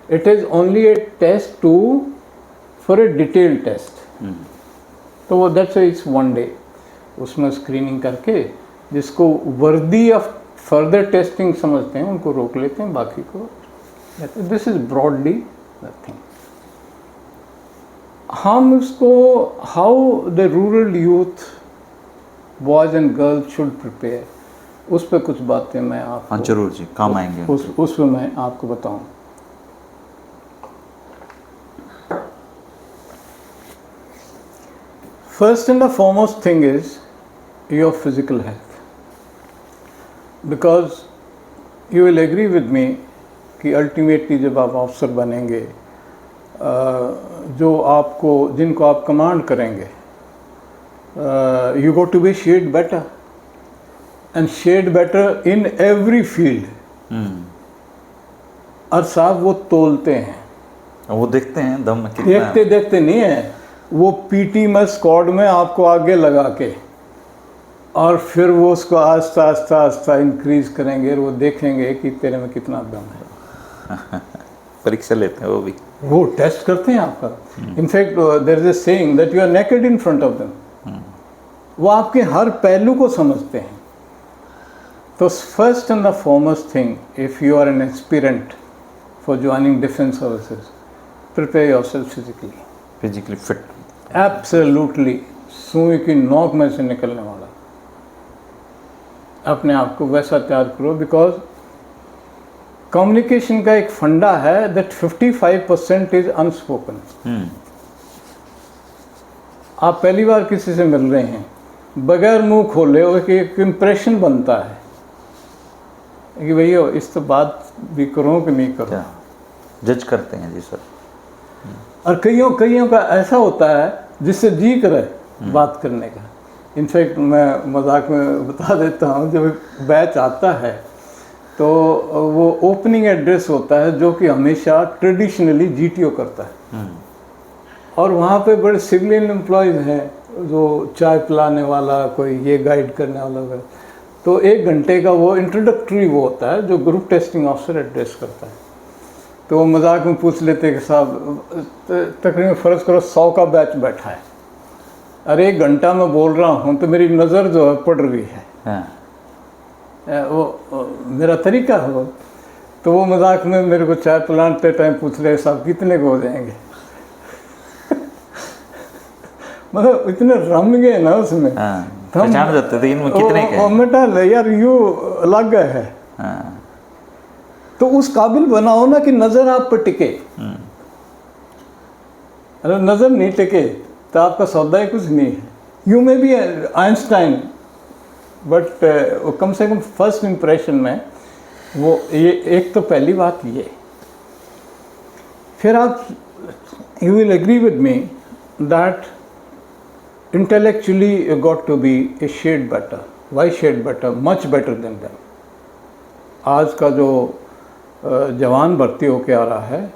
it is only a test to for a detail test. तो वो that's its 1 day. उसमें screening करके जिसको worthy of further testing समझते हैं उनको रोक लेते हैं, बाकी को. This is broadly nothing. हम उसको how the rural youth boys and girls should prepare, उस पर कुछ बातें मैं आपको, हाँ जरूर जी, काम आएंगे उस पर मैं आपको बताऊं. First and the foremost thing is your physical health, because you will agree with me कि अल्टीमेटली जब आप ऑफिसर बनेंगे, जो आपको, जिनको आप कमांड करेंगे, you go to be shade better and shade better in every field. और साहब वो तोलते हैं, वो देखते हैं दम कितना, देखते नहीं है, वो PT में स्क्वाड में आपको आगे लगा के और फिर वो उसको आस्ता आस्ता आस्ता इंक्रीज करेंगे और वो देखेंगे कि तेरे में कितना दम है. परीक्षा लेते हैं वो भी, वो टेस्ट करते हैं आपका. In fact there is a saying that you are naked in front of them. वो आपके हर पहलू को समझते हैं. तो first and the foremost thing, if you are an aspirant for joining defence services, prepare yourself physically fit. Absolutely. सुई की नोक में से निकलने वाला, अपने आप को वैसा तैयार करो. बिकॉज कम्युनिकेशन का एक फंडा है दैट 55% इज अनस्पोकन। आप पहली बार किसी से मिल रहे हैं, बगैर मुंह खोले और एक इम्प्रेशन बनता है कि भैया इस तो बात भी करो कि नहीं करो, जज करते हैं। जी सर। और कईयों का ऐसा होता है जिससे जी करे बात करने का। इनफैक्ट मैं मजाक में बता देता हूँ, जब बैच आता है तो वो ओपनिंग एड्रेस होता है जो कि हमेशा ट्रेडिशनली जीटीओ करता है, और वहाँ पे बड़े सिविलियन एम्प्लॉयज़ हैं, जो चाय पिलाने वाला, कोई ये गाइड करने वाला होगा। तो 1 घंटे का वो इंट्रोडक्टरी वो होता है जो ग्रुप टेस्टिंग ऑफिसर एड्रेस करता है। तो वो मजाक में पूछ लेते हैं कि साहब तकरीबन फ़र्ज़ करो 100 का बैच बैठा है, अरे 1 घंटा मैं बोल रहा हूँ तो मेरी नज़र जो है पड़ रही है। वो मेरा तरीका है वो। तो वो मजाक में मेरे को चाय पिलाते टाइम पूछ रहे साहब कितने को हो जाएंगे। मतलब इतने रम गए ना उसमें, पहचान जाते थे इनमें कितने के हैं। मेटा यार यू अलग है। तो उस काबिल बनाओ ना कि नज़र आप पर टिके। अगर नज़र नहीं टिके तो आपका सौदा ही कुछ नहीं है। यू में भी आइंस्टाइन, बट कम से कम फर्स्ट इम्प्रेशन में वो ये एक तो पहली बात ये। फिर आप you will agree with me that intellectually you got to be a shade better. Why shade better? Much better than them. आज का जो जवान भर्ती होके आ रहा है,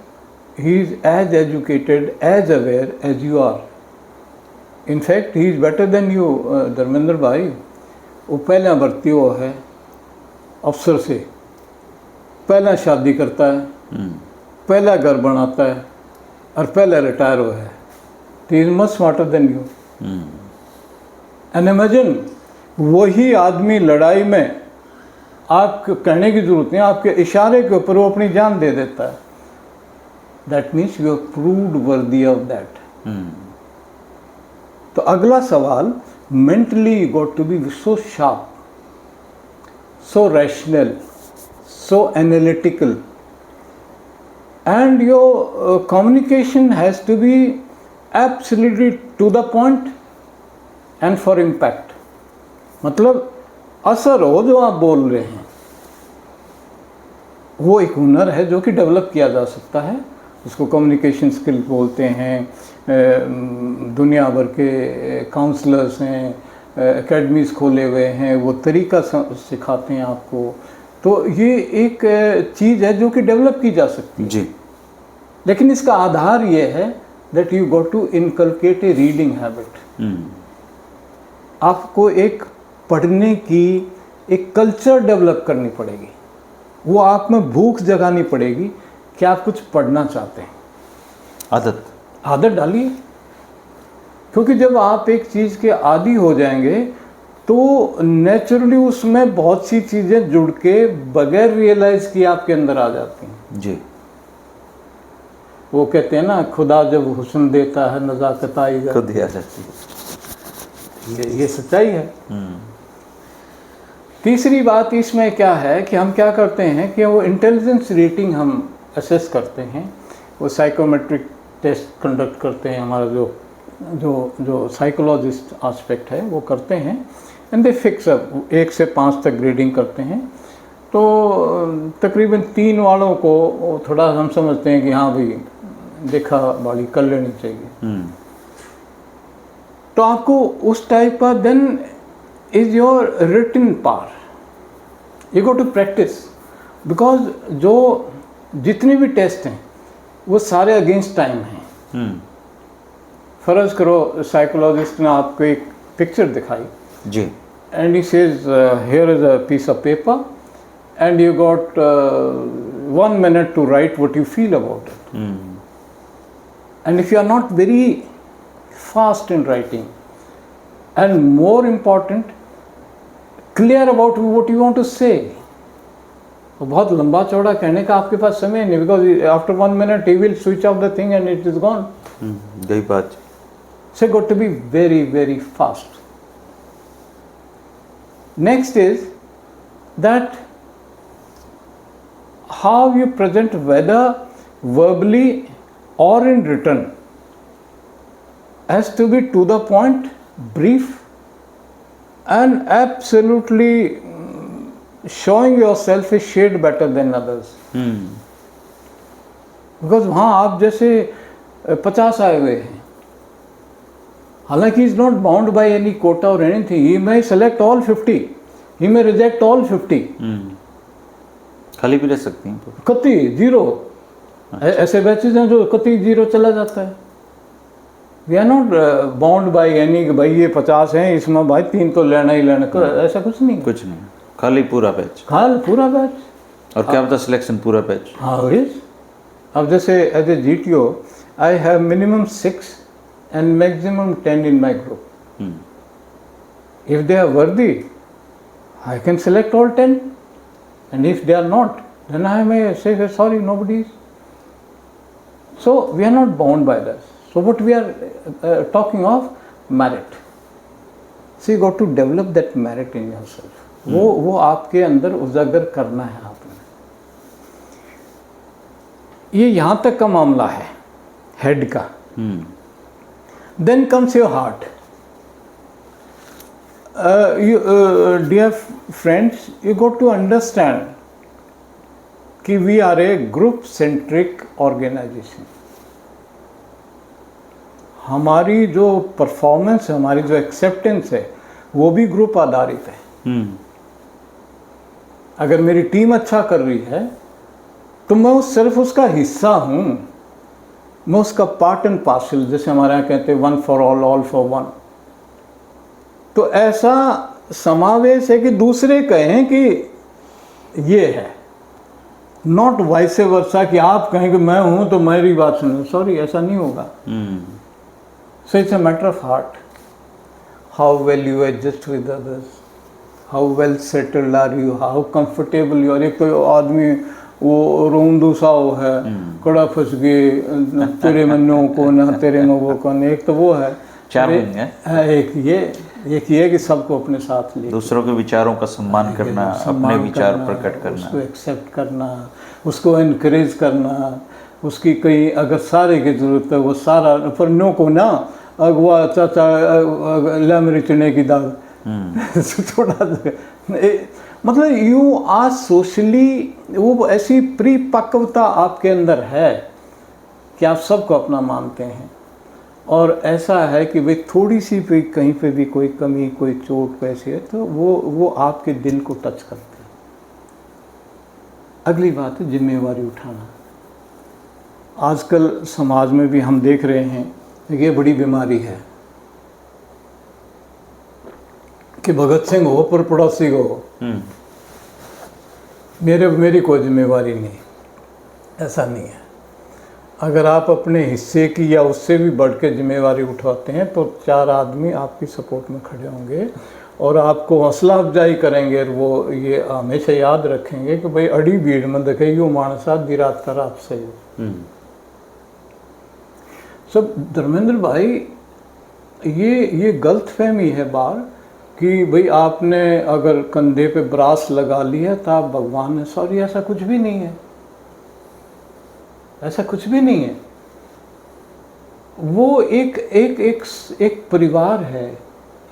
he is as educated, as aware as you are. In fact, he is better than you, Dharmendra भाई। वो पहला भर्ती हुआ है अफसर से, पहला शादी करता है, पहला घर बनाता है, और पहला रिटायर हुआ है। He is much smarter than you. And imagine वही आदमी लड़ाई में, आप कहने की जरूरत नहीं, आपके इशारे के ऊपर वो अपनी जान दे देता है। That means you are proved worthy of that. तो अगला सवाल, mentally you got to be so sharp, so rational, so analytical, and your communication has to be absolutely to the point and for impact. मतलब असर हो जो आप बोल रहे हैं, वो एक हुनर है जो कि डेवलप किया जा सकता है। उसको कम्युनिकेशन स्किल बोलते हैं। दुनिया भर के काउंसलर्स हैं, एकेडमीज़ खोले हुए हैं, वो तरीका सिखाते हैं आपको। तो ये एक चीज़ है जो कि डेवलप की जा सकती है जी। लेकिन इसका आधार ये है that you got to inculcate a reading habit। आपको एक पढ़ने की एक कल्चर डेवलप करनी पड़ेगी, वो आप में भूख जगानी पड़ेगी कि आप कुछ पढ़ना चाहते हैं। आदत डालिए, क्योंकि जब आप एक चीज़ के आदी हो जाएंगे तो नेचुरली उसमें बहुत सी चीज़ें जुड़ के बगैर रियलाइज़ किए आपके अंदर आ जाती हैं। जी। वो कहते हैं ना, खुदा जब हुस्न देता है नज़ाकत आई जाती है। ये सच्चाई है। तीसरी बात इसमें क्या है कि हम क्या करते हैं कि वो इंटेलिजेंस रेटिंग हम असेस करते हैं, वो साइकोमेट्रिक टेस्ट कंडक्ट करते हैं। हमारा जो साइकोलॉजिस्ट एस्पेक्ट है वो करते हैं, एंड दे फिक्स अप 1 से 5 तक ग्रेडिंग करते हैं। तो तकरीबन 3 वालों को थोड़ा हम समझते हैं कि हाँ भाई देखा वाली कर लेनी चाहिए। तो आपको उस टाइप का then is your written power, you go to practice, because जो जितने भी टेस्ट हैं वो सारे अगेंस्ट टाइम हैं। फर्ज करो साइकोलॉजिस्ट ने आपको एक पिक्चर दिखाई जी, and he says here is a piece of paper and you got 1 minute to write what you feel about it. And if you are not very fast in writing, and more important, clear about what you want to say, बहुत लंबा चौड़ा कहने का आपके पास समय नहीं, because after 1 minute he will switch off the thing and it is gone. यही बात। So got to be very very fast. Next is that how you present, whether verbally or in written, has to be to the point, brief, and absolutely showing yourself a shade better than others. Because वहाँ आप जैसे 50 आए हुए हैं, हालांकि is not bound by any quota और anything, he may select all 50, he may reject all 50, खाली भी रह सकती हैं कति जीरो। ऐसे बैचेज हैं जो कति जीरो चला जाता है। We are not bound by any कि भाई ये 50 हैं, इसमें भाई 3 तो लेना ही लेना, ऐसा कुछ नहीं, कुछ नहीं, खाली पूरा बैच, खाली पूरा बैच। और क्या होता सिलेक्शन पूरा बैच? हाँ इज। अब जैसे as a GTO I have minimum 6 and maximum 10 in my group. If they are worthy, I can select all 10, and if they are not, then I may say sorry, nobody is. So we are not bound by this. So what we are talking of, merit. So you got to develop that merit in yourself. वो आपके अंदर उजागर करना है आपने। ये यहाँ तक का मामला है हेड का। Then comes your heart. Dear friends, you got to understand कि we are a group centric organization. हमारी जो परफॉर्मेंस है, हमारी जो एक्सेप्टेंस है, वो भी ग्रुप आधारित है। अगर मेरी टीम अच्छा कर रही है तो मैं सिर्फ उसका हिस्सा हूँ, मैं उसका पार्ट एंड पार्सल, जैसे हमारे यहाँ कहते हैं 1 for all for one। तो ऐसा समावेश है कि दूसरे कहें कि ये है, नॉट वाइस वर्सा कि आप कहें कि मैं हूँ तो मेरी बात सुनो। सॉरी, ऐसा नहीं होगा। So it's a matter of heart, how well you adjust with others, how well settled are you, how comfortable you are. एक तो आदमी वो रोंदू सा वो है, कड़ा फंस गए, तेरे मनो को ना तेरे में वो कौन, एक तो वो है चार्मिंग है, एक ये कि सबको अपने साथ ले, दूसरों के विचारों का सम्मान करना, अपने विचार प्रकट करना, उसको एक्सेप्ट करना, उसको इनकरेज करना, उसकी कहीं अगर सारे की जरूरत है वो सारा, पर नो को ना अगवा चाचा ला मेरी चने की दाल थोड़ा मतलब यू आर सोशली, वो ऐसी परिपक्वता आपके अंदर है कि आप सबको अपना मानते हैं। और ऐसा है कि भाई थोड़ी सी भी कहीं पे भी कोई कमी, कोई चोट वैसी है तो वो आपके दिल को टच करते हैं। अगली बात है जिम्मेवारी उठाना। आजकल समाज में भी हम देख रहे हैं ये बड़ी बीमारी है कि भगत सिंह हो पर पड़ोसी को हो, मेरी कोई जिम्मेवारी नहीं, ऐसा नहीं है। अगर आप अपने हिस्से की या उससे भी बढ़ के जिम्मेवारी उठाते हैं तो 4 आदमी आपकी सपोर्ट में खड़े होंगे और आपको हौसला अफजाई करेंगे, और वो ये हमेशा याद रखेंगे कि भाई अड़ी भीड़ में देखे यो मानस आधी रात का रात सही हो। सब धर्मेंद्र भाई, ये गलत फहमी है बार कि भाई आपने अगर कंधे पे ब्रास लगा लिया तो आप भगवान है। सॉरी, ऐसा कुछ भी नहीं है, ऐसा कुछ भी नहीं है। वो एक परिवार है,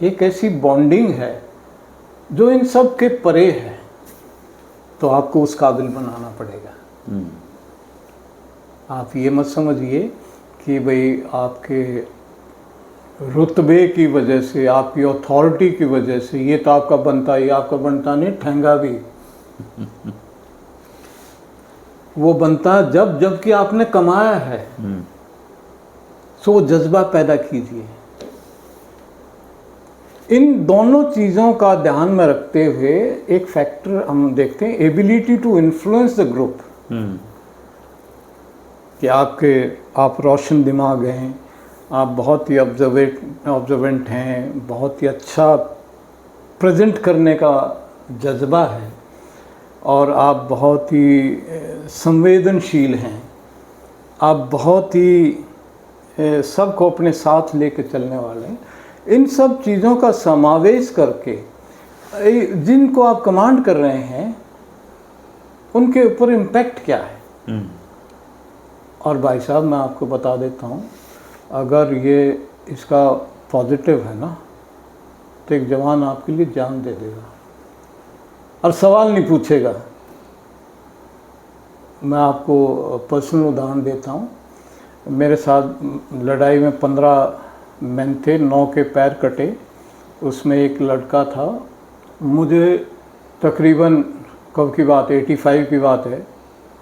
एक ऐसी बॉन्डिंग है जो इन सब के परे है, तो आपको उस काबिल बनाना पड़ेगा। आप ये मत समझिए कि भाई आपके रुतबे की वजह से, आपकी अथॉरिटी की वजह से ये तो आपका बनता ही, आपका बनता नहीं, ठहंगा भी वो बनता जब कि आपने कमाया है। सो वो जज्बा पैदा कीजिए। इन दोनों चीज़ों का ध्यान में रखते हुए एक फैक्टर हम देखते हैं, ability to influence the group, कि आप रोशन दिमाग हैं, आप बहुत ही ऑब्जर्वेंट हैं, बहुत ही अच्छा प्रेजेंट करने का जज्बा है, और आप बहुत ही संवेदनशील हैं, आप बहुत ही सबको अपने साथ लेके चलने वाले हैं। इन सब चीज़ों का समावेश करके जिनको आप कमांड कर रहे हैं उनके ऊपर इम्पैक्ट क्या है। हम्म, और भाई साहब मैं आपको बता देता हूँ, अगर ये इसका पॉजिटिव है ना, तो एक जवान आपके लिए जान दे देगा और सवाल नहीं पूछेगा। मैं आपको पर्सनल उदाहरण देता हूँ। मेरे साथ लड़ाई में 15 मैन थे, 9 के पैर कटे। उसमें एक लड़का था, मुझे तकरीबन कब की बात, 85 की बात है,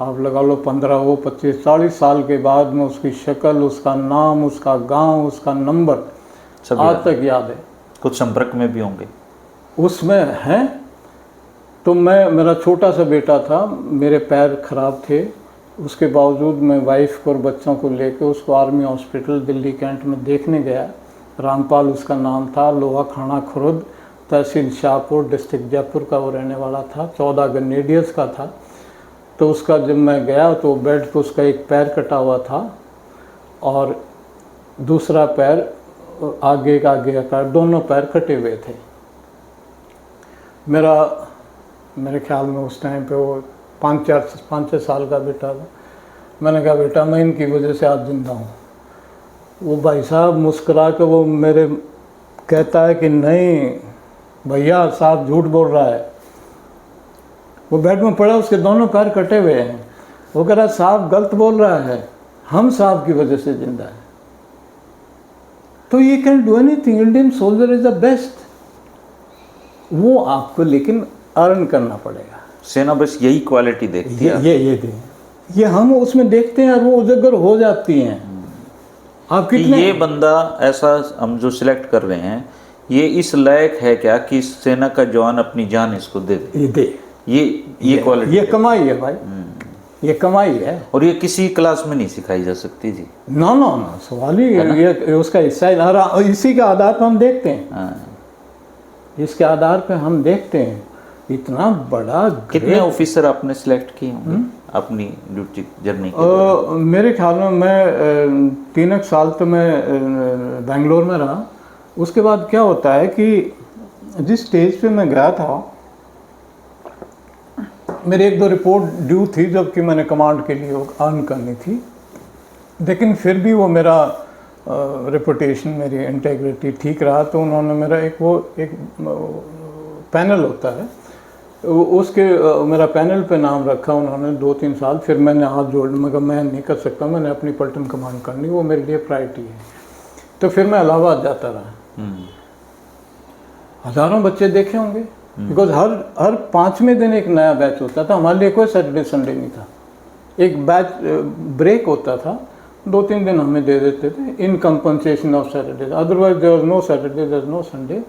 आप लगा लो 15 हो 25 40 साल के बाद में उसकी शक्ल, उसका नाम, उसका गांव, उसका नंबर सब आज याद तक याद है। कुछ संपर्क में भी होंगे। उसमें हैं। तो मेरा छोटा सा बेटा था, मेरे पैर ख़राब थे, उसके बावजूद मैं वाइफ और बच्चों को लेकर उसको आर्मी हॉस्पिटल दिल्ली कैंट में देखने गया। रामपाल उसका नाम था, लोहा खाना खुर्द, तहसील शाहपुर, डिस्ट्रिक्ट जयपुर का वो रहने वाला था, 14 ग्रेनेडियर्स का था। तो उसका जब मैं गया तो बेड पे उसका एक पैर कटा हुआ था और दूसरा पैर आगे का, दोनों पैर कटे हुए थे। मेरे ख्याल में उस टाइम पे वो 5-6 साल का बेटा था। मैंने कहा बेटा मैं इनकी वजह से आज जिंदा हूँ। वो भाई साहब मुस्कुरा के वो मेरे कहता है कि नहीं भैया साहब झूठ बोल रहा है। वो बेड में पड़ा, उसके दोनों पैर कटे हुए हैं। वो कह रहा साहब गलत बोल रहा है, हम साहब की वजह से जिंदा है। तो ये can do anything, Indian soldier is the best. वो आपको लेकिन अर्न करना पड़ेगा। सेना बस यही क्वालिटी देखती है। ये हम उसमें देखते हैं और वो उजागर हो जाती हैं। आप कि कितने ये बंदा ऐसा हम जो सिलेक्ट कर रहे हैं, ये इस लायक है क्या कि सेना का जवान अपनी जान इसको दे दे। ये क्वालिटी, ये कमाई है भाई, ये कमाई है। और ये किसी क्लास में नहीं सिखाई जा सकती जी। नो नो नो, सवाल ही ये उसका हिस्सा है। और इसी के आधार पर हम देखते हैं, हाँ। इसके आधार पर हम देखते हैं इतना बड़ा। कितने ऑफिसर आपने सिलेक्ट किए होंगे अपनी ड्यूटी जर्नी के? मेरे ख्याल में मैं 3 साल तो मैं बेंगलोर में रहा। उसके बाद क्या होता है कि जिस स्टेज पे मैं गया था, मेरी 1-2 रिपोर्ट ड्यू थी जबकि मैंने कमांड के लिए अर्न करनी थी, लेकिन फिर भी वो मेरा रेपुटेशन, मेरी इंटेग्रिटी ठीक रहा। तो उन्होंने मेरा एक पैनल होता है, उसके मेरा पैनल पे नाम रखा उन्होंने 2-3 साल। फिर मैंने हाथ जोड़, मगर मैं नहीं कर सकता, मैंने अपनी पलटन कमांड करनी, वो मेरे लिए प्रायोरिटी है। तो फिर मैं इलाहाबाद जाता रहा। हज़ारों बच्चे देखे होंगे, बिकॉज हर 5वें दिन एक नया बैच होता था। हमारे लिए कोई सैटरडे संडे नहीं था, एक बैच ब्रेक होता था, 2-3 दिन हमें दे देते थे in compensation of Saturday. Otherwise there was no Saturday, there was no Sunday.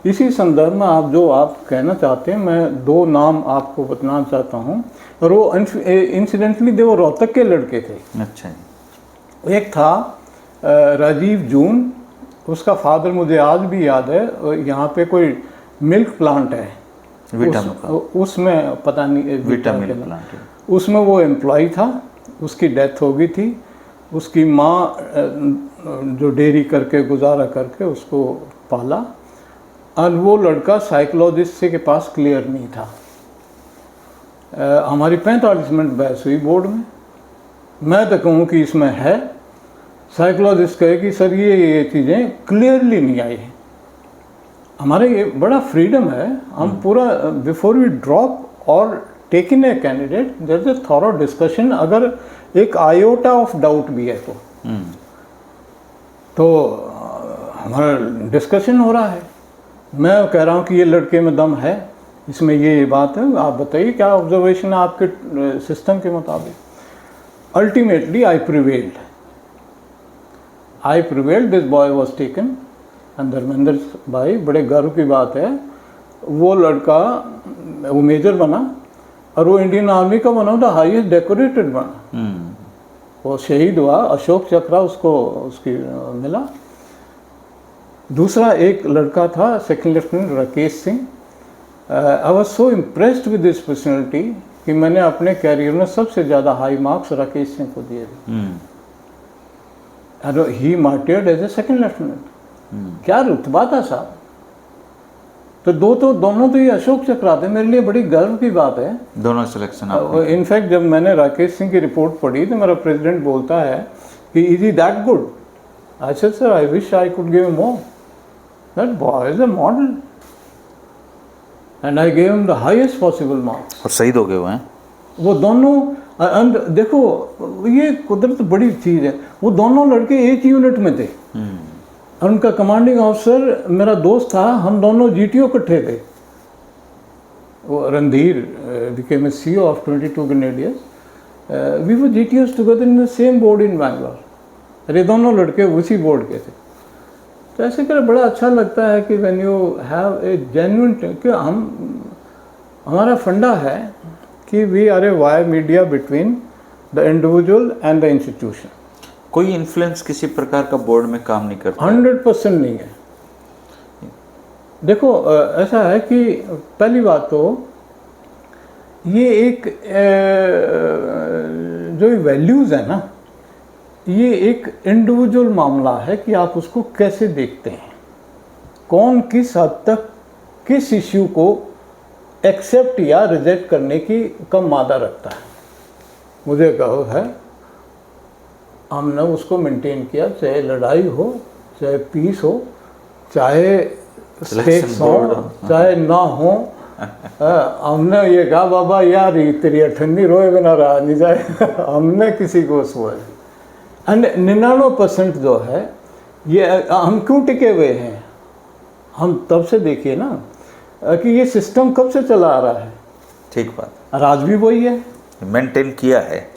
इसी संदर्भ में आप कहना चाहते हैं, मैं 2 नाम आपको बताना चाहता हूँ। और वो इंसिडेंटली वो रोहतक के लड़के थे। अच्छा। एक था राजीव जून, उसका फादर मुझे आज भी याद है। यहाँ पे कोई मिल्क प्लांट है, उसमें पता नहीं विटा मिल्क प्लांट है, उसमें वो एम्प्लॉय था। उसकी डेथ हो गई थी। उसकी माँ जो डेयरी करके गुजारा करके उसको पाला, और वो लड़का साइकोलॉजिस्ट के पास क्लियर नहीं था। हमारी 45 मिनट बहस हुई बोर्ड में। मैं तो कहूँ कि इसमें है, साइकोलॉजिस्ट कहे कि सर ये चीज़ें क्लियरली नहीं आई हैं। हमारे ये बड़ा फ्रीडम है, हम पूरा बिफोर वी ड्रॉप और take in a candidate there is a thorough discussion. अगर एक आयोटा ऑफ डाउट भी है तो हमारा डिस्कशन हो रहा है। मैं कह रहा हूँ कि ये लड़के में दम है, इसमें ये बात है, आप बताइए क्या ऑब्जर्वेशन है आपके सिस्टम के मुताबिक। Ultimately I prevailed, this boy was taken. Dharmendra भाई, बड़े गर्व की बात है, वो लड़का वो मेजर बना और वो इंडियन आर्मी का one of the highest decorated बना। वो शहीद हुआ, अशोक चक्र उसकी मिला। दूसरा एक लड़का था second lieutenant Rakesh Singh. I was so impressed with this personality कि मैंने अपने कैरियर में सबसे ज़्यादा हाई मार्क्स राकेश सिंह को दिए थे। He martyred as a second lieutenant. क्या रुतबा था साहब। तो दोनों तो ये अशोक चक्र आते हैं, मेरे लिए बड़ी गर्व की बात है। दोनों सिलेक्शन आपने इनफैक्ट जब मैंने राकेश सिंह की रिपोर्ट पढ़ी तो मेरा प्रेसिडेंट बोलता है कि is he that good? I said sir I wish I could give more, that boy is a model, and I give him the highest possible marks. और शहीद हो गए हुए हैं वो दोनों देखो ये कुदरत बड़ी चीज़ है, वो दोनों लड़के एक यूनिट में थे और उनका कमांडिंग ऑफिसर मेरा दोस्त था, हम दोनों जीटीओ इकट्ठे थे। वो Randhir became a CEO of 22 grenadiers, we were GTOs together in the same board in Bangalore, अरे दोनों लड़के उसी बोर्ड के थे। तो ऐसे कर बड़ा अच्छा लगता है कि when you have a genuine, कि हमारा फंडा है कि we are a via media between the individual and the institution. कोई इन्फ्लुएंस किसी प्रकार का बोर्ड में काम नहीं करता? 100% नहीं है। देखो ऐसा है कि पहली बात तो ये एक जो वैल्यूज़ है ना, ये एक इंडिविजुअल मामला है कि आप उसको कैसे देखते हैं, कौन किस हद तक किस इश्यू को एक्सेप्ट या रिजेक्ट करने की कम मादा रखता है। मुझे कहो है, हमने उसको मेंटेन किया, चाहे लड़ाई हो, चाहे पीस हो, चाहे स्टेक्स हो, चाहे ना हो। हमने ये कहा बाबा यार तेरी अठन्नी रोए बिना रहा नहीं जाए। हमने किसी को सोए एंड 99% जो है ये हम क्यों टिके हुए हैं, हम तब से देखिए ना कि ये सिस्टम कब से चला आ रहा है। ठीक बात, और आज भी वही है, मेंटेन किया है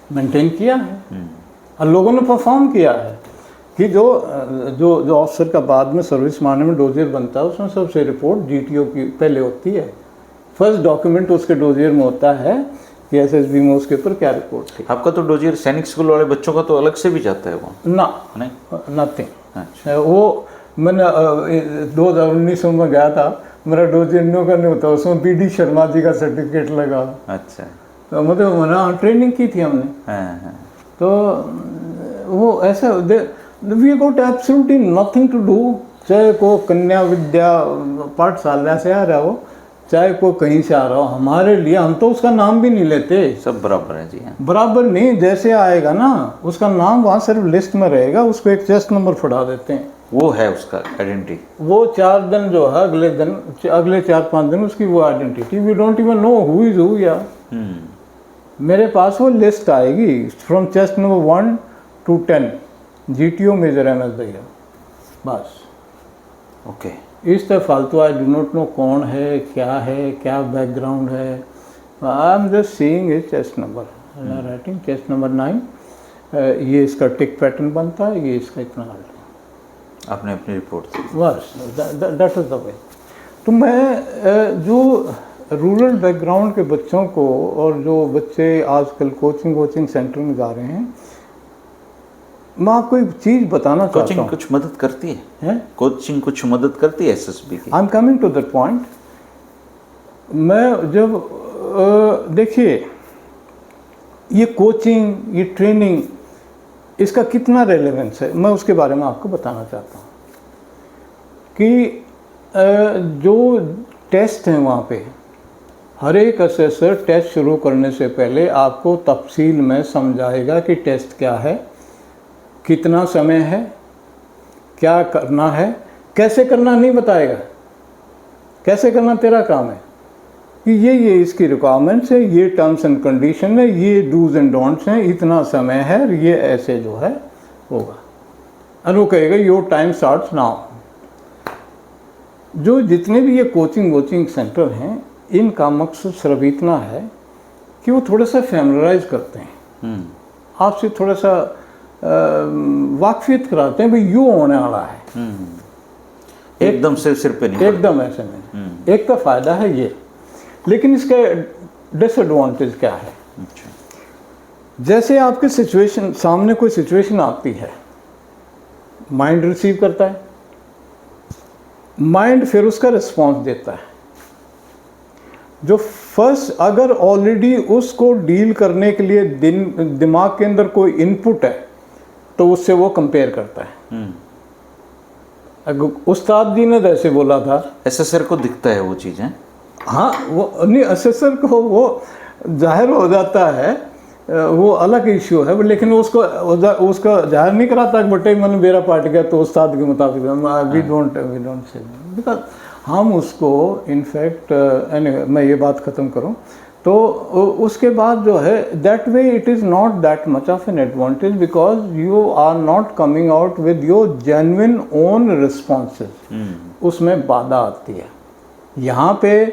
और लोगों ने परफॉर्म किया है कि जो ऑफिसर का बाद में सर्विस मारने में डोजियर बनता है, उसमें सबसे रिपोर्ट जीटीओ की पहले होती है। फर्स्ट डॉक्यूमेंट उसके डोजियर में होता है कि एसएसबी में उसके ऊपर क्या रिपोर्ट थी। आपका तो डोजियर सैनिक स्कूल वाले बच्चों का तो अलग से भी जाता है वो? ना, नहीं, नथिंग। अच्छा। वो मैंने 2019 में गया था, मेरा डोजियर न्यू करने होता, उसमें पीडी शर्मा जी का सर्टिफिकेट लगा। अच्छा, तो मतलब मैंने ट्रेनिंग की थी हमने। हाँ। तो वो ऐसा we got absolutely nothing to do, चाहे को कन्या विद्या पाठशाला से आ रहा हो, चाहे को कहीं से आ रहा हो, हमारे लिए हम तो उसका नाम भी नहीं लेते। सब बराबर है जी। हाँ, बराबर नहीं, जैसे आएगा ना उसका नाम वहाँ सिर्फ लिस्ट में रहेगा, उसको एक चेस्ट नंबर फड़ा देते हैं, वो है उसका आइडेंटिटी। वो 4 दिन जो है अगले 4-5 दिन उसकी वो identity, we don't even know who is who. या मेरे पास वो लिस्ट आएगी from chest number 1 to 10 GTO major MS Daiya, बस। ओके, इस तरह फालतू आई डू नॉट नो कौन है, क्या बैकग्राउंड है। I am just seeing is chest number, writing chest number 9, ये इसका टिक पैटर्न बनता है, ये इसका इतना हाल। आपने अपनी रिपोर्ट दी, बस दैट इज द वे। तो मैं जो रूरल बैकग्राउंड के बच्चों को, और जो बच्चे आजकल कोचिंग सेंटर में जा रहे हैं, मैं आपको एक चीज़ बताना चाहता हूँ। कोचिंग कुछ मदद करती है? कोचिंग कुछ मदद करती है एसएसबी की? I am coming to that point. मैं जब देखिए ये कोचिंग, ये ट्रेनिंग, इसका कितना रेलेवेंस है, मैं उसके बारे में आपको बताना चाहता हूँ कि जो टेस्ट हैं वहाँ पे, हर एक असेसर टेस्ट शुरू करने से पहले आपको तफसील में समझाएगा कि टेस्ट क्या है, कितना समय है, क्या करना है, कैसे करना नहीं बताएगा, कैसे करना तेरा काम है, कि ये इसकी रिक्वायरमेंट्स है, ये टर्म्स एंड कंडीशन है, ये डूज एंड डोंट्स हैं, इतना समय है, ये ऐसे जो है होगा। और वो कहेगा योर टाइम स्टार्ट्स नाउ। जो जितने भी ये कोचिंग सेंटर हैं, इनका मकसद सिर्फ इतना है कि वो थोड़ा सा फैमिलराइज करते हैं, आपसे थोड़ा सा वाकफियत कराते हैं, भाई यूँ होने वाला है, एकदम से सिर पे नहीं, एकदम ऐसे नहीं। एक का फ़ायदा है ये, लेकिन इसका डिसएडवांटेज क्या है? अच्छा, जैसे आपके सिचुएशन सामने कोई सिचुएशन आती है, माइंड रिसीव करता है, माइंड फिर उसका रिस्पॉन्स देता है। जो फर्स्ट अगर ऑलरेडी उसको डील करने के लिए दिमाग के अंदर कोई इनपुट है, तो उससे वो कंपेयर करता है। उस्ताद जी ने तो ऐसे बोला था। एसएसआर को दिखता है वो चीज़ें। हाँ, वो नहीं, असेसर को वो जाहिर हो जाता है, वो अलग इश्यू है, लेकिन उसका जाहिर नहीं कराता कि बटे मैंने मेरा पार्ट गया तो उस्ताद के मुताबिक वी डोंट से, बिकॉज हम उसको इनफैक्ट anyway, मैं ये बात ख़त्म करूं तो उसके बाद जो है that way it is not that much of an advantage because you are not coming out with your genuine own responses, उसमें बाधा आती है। यहाँ पे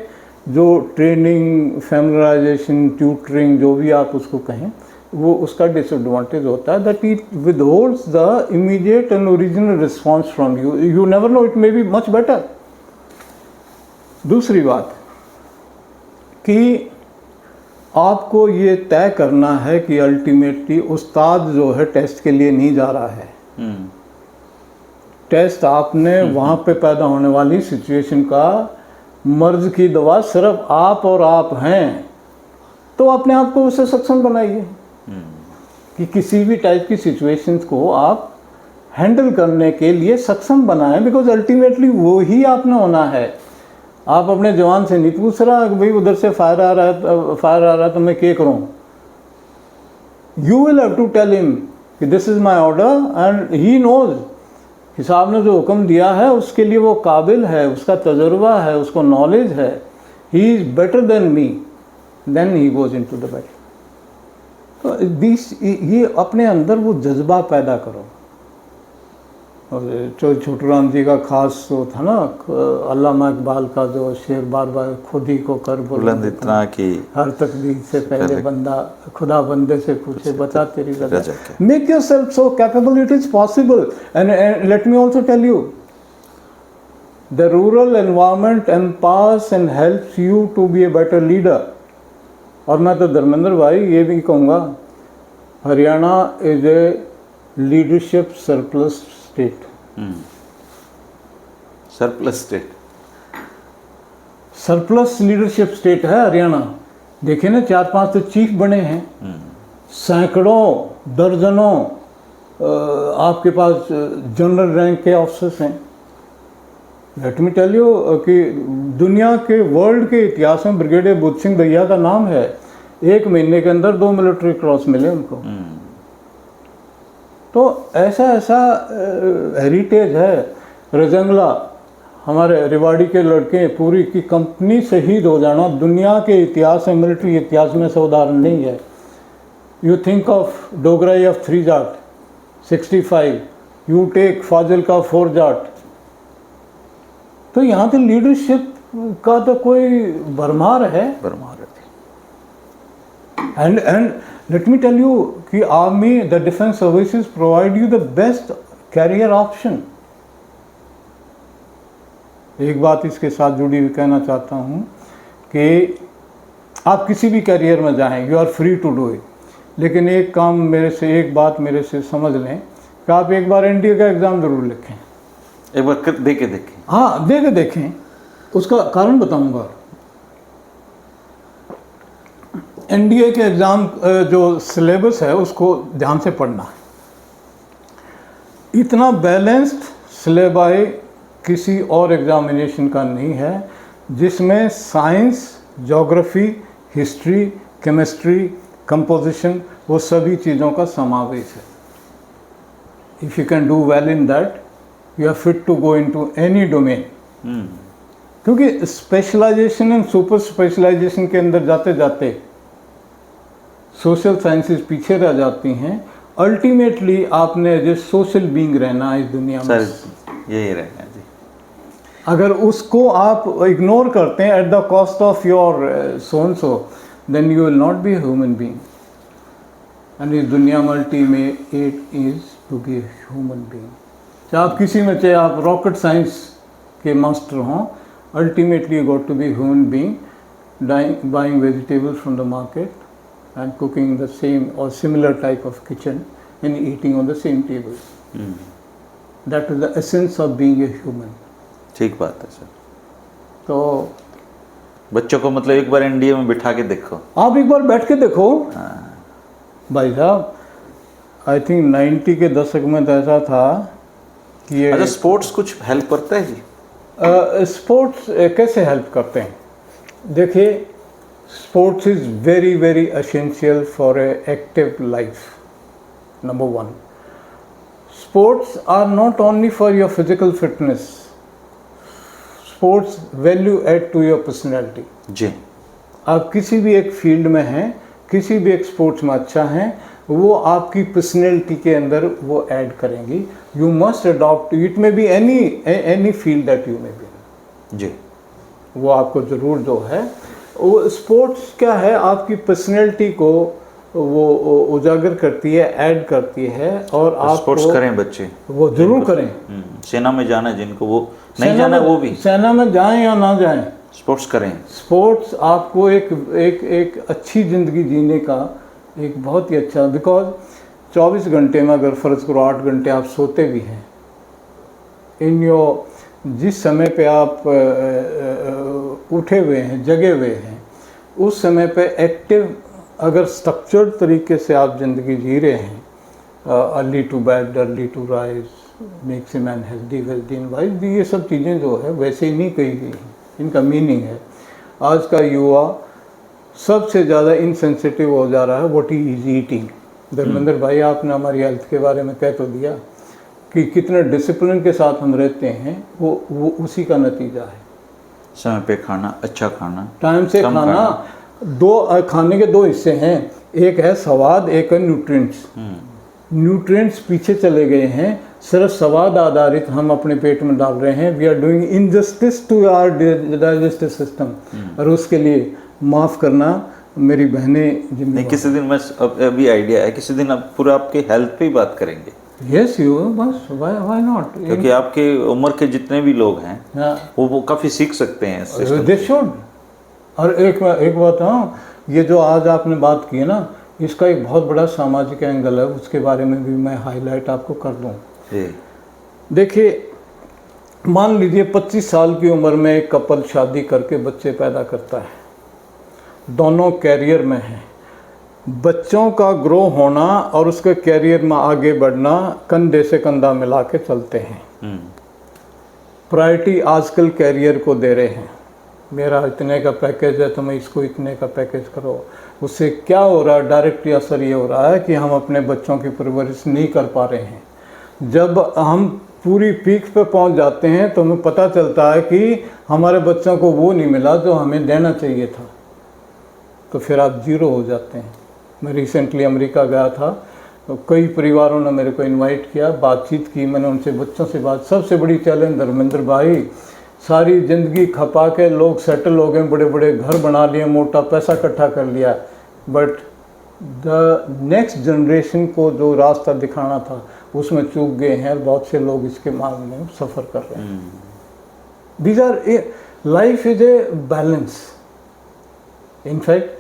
जो ट्रेनिंग, फैमिलराइजेशन, ट्यूटरिंग, जो भी आप उसको कहें, वो उसका डिसएडवांटेज होता है that it withholds the immediate and original response from you, you never know, it may be much better. दूसरी बात कि आपको ये तय करना है कि अल्टीमेटली उस्ताद जो है टेस्ट के लिए नहीं जा रहा है। टेस्ट आपने वहाँ पे पैदा होने वाली सिचुएशन का मर्ज की दवा सिर्फ आप और आप हैं, तो अपने आप को उससे सक्षम बनाइए कि किसी भी टाइप की सिचुएशंस को आप हैंडल करने के लिए सक्षम बनाएं, बिकॉज अल्टीमेटली वो ही आपने होना है। आप अपने जवान से नहीं पूछ रहा कि भाई उधर से फायर आ रहा है तो मैं क्या करूं। You will have to tell him कि this is my order and he knows, हिसाब ने जो हुक्म दिया है उसके लिए वो काबिल है, उसका तजुर्बा है, उसको नॉलेज है, he is better than me, then he goes in to the battle. तो ये अपने अंदर वो जज्बा पैदा करो। और छोटू राम जी का खास वो था ना, अल्लामा इकबाल का जो शेर बार बार खुद ही को कर बुलंद इतना कि हर तकदीर से पहले बंदा खुदा बंदे से पूछे बता तेरी रजा। रजा क्या? Make yourself so capable, it is possible. And let me also tell you, the rural environment empowers and helps you to be a better leader. और मैं तो धर्मेंद्र भाई ये भी कहूँगा, Haryana is a leadership surplus state. Surplus state, surplus leadership state है हरियाणा। देखिए ना, 4-5 तो चीफ बने हैं, सैकड़ों दर्जनों आपके पास जनरल रैंक के ऑफिसर्स हैं। लेट मी टेल यू कि दुनिया के, वर्ल्ड के इतिहास में ब्रिगेडियर बुद्ध सिंह दहिया का नाम है। 1 महीने के अंदर 2 मिलिट्री क्रॉस मिले उनको। तो ऐसा हेरिटेज है। रजंगला, हमारे रिवाड़ी के लड़के, पूरी की कंपनी शहीद हो जाना दुनिया के इतिहास में, मिलिट्री इतिहास में से उदाहरण नहीं है। You think of Dograi of 3 Jat 65, you take Fazil का 4 जाट। तो यहाँ तो लीडरशिप का तो कोई भरमार है। And let me tell you कि army, the defence services provide you the best career option. एक बात इसके साथ जुड़ी हुई कहना चाहता हूँ कि आप किसी भी कैरियर में जाएं, you are free to do it, लेकिन एक बात मेरे से समझ लें कि आप एक बार एनडीए का एग्ज़ाम ज़रूर लिखें। एक बार दे के देखें। हाँ, दे के देखें। उसका कारण बताऊँगा। एनडीए के एग्ज़ाम जो सिलेबस है उसको ध्यान से पढ़ना। इतना बैलेंस्ड सिलेबाई किसी और एग्ज़ामिनेशन का नहीं है, जिसमें science, geography, history, chemistry, composition, वो सभी चीज़ों का समावेश है। If you can do well in that, you are fit to go into any domain. क्योंकि स्पेशलाइजेशन एंड सुपर स्पेशलाइजेशन के अंदर जाते जाते सोशल साइंसेज पीछे रह जाती हैं। अल्टीमेटली आपने जो सोशल बीइंग रहना है इस दुनिया में, यही रहना है जी। अगर उसको आप इग्नोर करते हैं at the cost of your so and so, then you will not be human being. And इस दुनिया में ultimate is to be human being. चाहे आप किसी में, चाहे आप रॉकेट साइंस के मास्टर हों, ultimately you got to be human being, buying vegetables from the market and cooking the same or similar type of kitchen and eating on the same table. That is the essence of being a human. ठीक बात है sir. तो बच्चों को मतलब एक बार NDA में बिठा के देखो, आप एक बार बैठ के देखो। भाई साहब, आई थिंक 90 के दशक में तो ऐसा था कि ये अच्छा, स्पोर्ट्स कुछ हेल्प करता है जी? स्पोर्ट्स कैसे हेल्प करते हैं? देखिए, sports is very very essential for a active life. Number one, sports are not only for your physical fitness. Sports value add to your personality. जी. आप किसी भी एक फील्ड में हैं, किसी भी एक स्पोर्ट्स में अच्छा हैं, वो आपकी पर्सनैलिटी के अंदर वो ऐड करेंगी. You must adopt, it may be any field that you may be. जी. वो आपको ज़रूर जो है, वो स्पोर्ट्स क्या है, आपकी पर्सनैलिटी को वो उजागर करती है, ऐड करती है. और आप स्पोर्ट्स करें बच्चे, वो ज़रूर करें. सेना में जाना है जिनको, वो नहीं जाना वो भी सेना में जाएं या ना जाएं, स्पोर्ट्स करें. स्पोर्ट्स आपको एक अच्छी ज़िंदगी जीने का एक बहुत ही अच्छा, बिकॉज 24 घंटे में अगर फ़र्ज़ करो 8 घंटे आप सोते भी हैं, इन योर जिस समय पे आप उठे हुए हैं, जगे हुए हैं, उस समय पे एक्टिव अगर स्ट्रक्चर्ड तरीके से आप ज़िंदगी जी रहे हैं, early to bed, early to rise, makes a man healthy, wealthy and wise, ये सब चीज़ें जो है वैसे ही नहीं कही गई हैं. इनका मीनिंग है आज का युवा सबसे ज़्यादा इनसेंसिटिव हो जा रहा है. What he is eating. Dharmendra भाई, आपने हमारी हेल्थ के बारे में कह तो दिया कि कितने डिसिप्लिन के साथ हम रहते हैं, वो उसी का नतीजा है. समय पे खाना, अच्छा खाना, टाइम से खाना. खाने के दो हिस्से हैं, एक है स्वाद, एक है न्यूट्रिएंट्स. न्यूट्रिएंट्स पीछे चले गए हैं, सिर्फ स्वाद आधारित हम अपने पेट में डाल रहे हैं. We are doing injustice to our digestive system. और उसके लिए माफ़ करना मेरी बहनें नहीं, किसी दिन मैं अभी आइडिया है, किसी दिन आप पूरा आपके हेल्थ पे ही बात करेंगे. यस यू, बस व्हाई नॉट. क्योंकि आपके उम्र के जितने भी लोग हैं वो काफ़ी सीख सकते हैं इस सिस्टम. They should. और एक बात, हाँ, ये जो आज आपने बात की है ना, इसका एक बहुत बड़ा सामाजिक एंगल है, उसके बारे में भी मैं हाईलाइट आपको कर दूँ. देखिए, मान लीजिए 25 साल की उम्र में एक कपल शादी करके बच्चे पैदा करता है, दोनों कैरियर में हैं. बच्चों का ग्रो होना और उसके कैरियर में आगे बढ़ना कंधे से कंधा मिला के चलते हैं. प्रायोरिटी आजकल कैरियर को दे रहे हैं. मेरा इतने का पैकेज है तो मैं इसको इतने का पैकेज करो. उससे क्या हो रहा है, डायरेक्टली असर ये हो रहा है कि हम अपने बच्चों की परवरिश नहीं कर पा रहे हैं. जब हम पूरी पीक पे पहुंच जाते हैं तो हमें पता चलता है कि हमारे बच्चों को वो नहीं मिला जो हमें देना चाहिए था, तो फिर आप जीरो हो जाते हैं. मैं रिसेंटली अमेरिका गया था, तो कई परिवारों ने मेरे को इनवाइट किया, बातचीत की, मैंने उनसे बच्चों से बात. सबसे बड़ी चैलेंज धर्मेंद्र भाई, सारी ज़िंदगी खपा के लोग सेटल हो गए, बड़े बड़े घर बना लिए, मोटा पैसा इकट्ठा कर लिया, बट द नेक्स्ट जनरेशन को जो रास्ता दिखाना था उसमें चूक गए हैं. बहुत से लोग इसके मार्ग में सफ़र कर रहे हैं. These are, life is a balance. In fact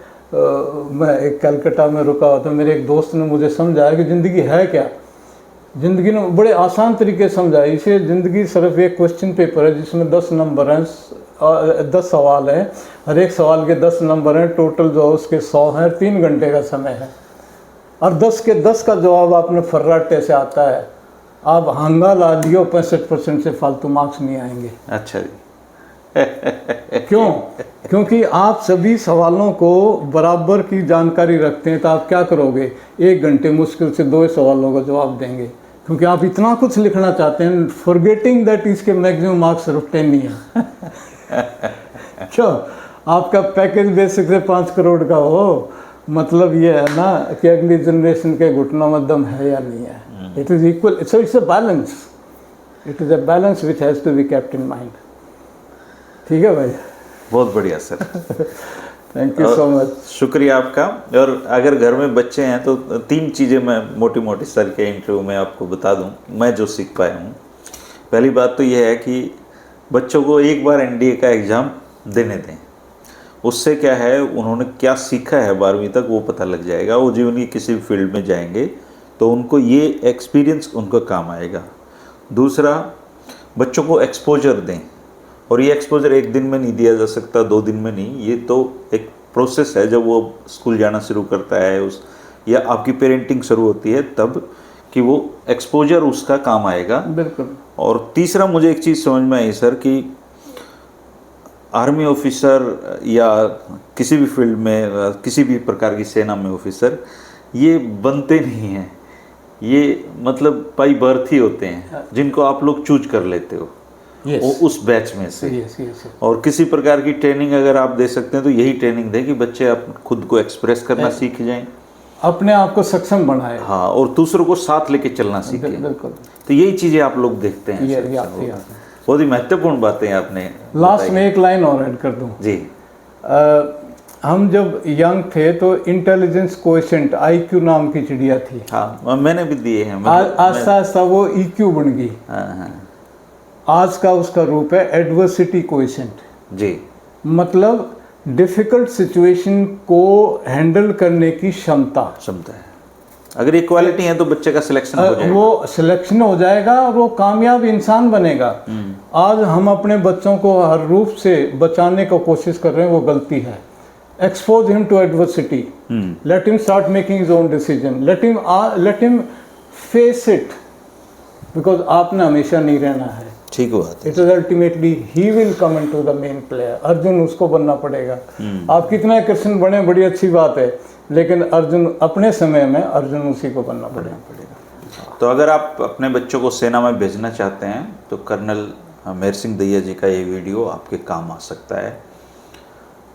मैं एक कलकत्ता में रुका हुआ था, मेरे एक दोस्त ने मुझे समझाया कि ज़िंदगी है क्या. ज़िंदगी ने बड़े आसान तरीके से समझाया. इसे ज़िंदगी सिर्फ एक क्वेश्चन पेपर है जिसमें 10 नंबर हैं, 10 सवाल हैं, हर एक सवाल के 10 नंबर हैं, टोटल जो है उसके 100 हैं, 3 घंटे का समय है, और 10 के 10 का जवाब आपने फर्राटे से आता है. आप हंगा ला लियो, 65% से फालतू मार्क्स नहीं आएंगे. अच्छा जी. क्यों? क्योंकि आप सभी सवालों को बराबर की जानकारी रखते हैं. तो आप क्या करोगे, 1 घंटे मुश्किल से 2 सवालों का जवाब देंगे, क्योंकि आप इतना कुछ लिखना चाहते हैं, फॉरगेटिंग दैट इसके मैक्सिमम मार्क्स सिर्फ 10 ही है. क्यों? आपका पैकेज बेसिक से 5 करोड़ का हो, मतलब ये है ना कि अगली जनरेशन के घुटनों में दम है या नहीं है. It is equal, so it's a balance. It is a balance which has to be kept in mind. ठीक है भाई, बहुत बढ़िया sir. Thank you so much. शुक्रिया आपका. और अगर घर में बच्चे हैं तो 3 चीज़ें मैं मोटी मोटी सर के इंटरव्यू में आपको बता दूं, मैं जो सीख पाया हूं. पहली बात तो यह है कि बच्चों को एक बार एनडीए का एग्ज़ाम देने दें. उससे क्या है, उन्होंने क्या सीखा है 12वीं तक वो पता लग जाएगा. वो जीवन की किसी भी फील्ड में जाएंगे तो उनको ये एक्सपीरियंस उनको काम आएगा. दूसरा, बच्चों को एक्सपोजर दें, और ये एक्सपोजर एक दिन में नहीं दिया जा सकता, 2 दिन में नहीं. ये तो एक प्रोसेस है. जब वो स्कूल जाना शुरू करता है या आपकी पेरेंटिंग शुरू होती है तब कि वो एक्सपोजर उसका काम आएगा. बिल्कुल. और तीसरा मुझे एक चीज़ समझ में आई सर कि आर्मी ऑफिसर या किसी भी फील्ड में किसी भी प्रकार की सेना में ऑफिसर ये बनते नहीं हैं, ये मतलब बाई बर्थ ही होते हैं जिनको आप लोग चूज कर लेते हो Yes. उस बैच में से। yes. और किसी प्रकार की ट्रेनिंग अगर आप दे सकते हैं तो यही ट्रेनिंग दें कि बच्चे आप खुद को एक्सप्रेस करना सीख जाएं, अपने आप को सक्षम बनाए। हाँ, और दूसरों को साथ लेके चलना सीखें। बिल्कुल। तो यही चीज़ें आप लोग देखते हैं। बहुत ही महत्वपूर्ण बातें आपने लास्ट में एक लाइन और ऐड कर दूं जी। हम जब यंग थे तो इंटेलिजेंस कोएफिशिएंट IQ नाम की चिड़िया थी। हाँ, मैंने भी दिए हैं। आस्ता आस्ता वो EQ बन गई। हाँ। आज का उसका रूप है एडवर्सिटी कोएफिशिएंट जी। मतलब डिफिकल्ट सिचुएशन को हैंडल करने की क्षमता है। अगर ये क्वालिटी है तो बच्चे का सिलेक्शन हो जाएगा, वो सिलेक्शन हो जाएगा और वो कामयाब इंसान बनेगा। आज हम अपने बच्चों को हर रूप से बचाने की कोशिश कर रहे हैं, वो गलती है। Expose him to adversity, let him start making his own decision, let him face it, because आपने हमेशा नहीं रहना है। ठीक बात है। It is ultimately he will come into the main player. Arjun उसको बनना पड़ेगा। आप कितना कृष्ण बने बड़ी अच्छी बात है, लेकिन अर्जुन अपने समय में अर्जुन उसी को बनना पड़ेगा। तो अगर आप अपने बच्चों को सेना में भेजना चाहते हैं तो कर्नल मेहर सिंह दैया जी का ये वीडियो आपके काम आ सकता है।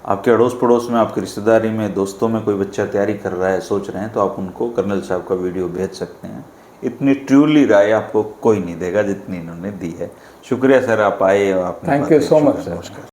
आपके अड़ोस पड़ोस में, आपकी रिश्तेदारी में, दोस्तों में कोई बच्चा तैयारी कर रहा है, सोच रहे हैं, तो आप उनको कर्नल साहब का वीडियो भेज सकते हैं। इतनी ट्रूली राय आपको कोई नहीं देगा जितनी इन्होंने दी है। शुक्रिया सर, आप आए और आपने thank you so much sir.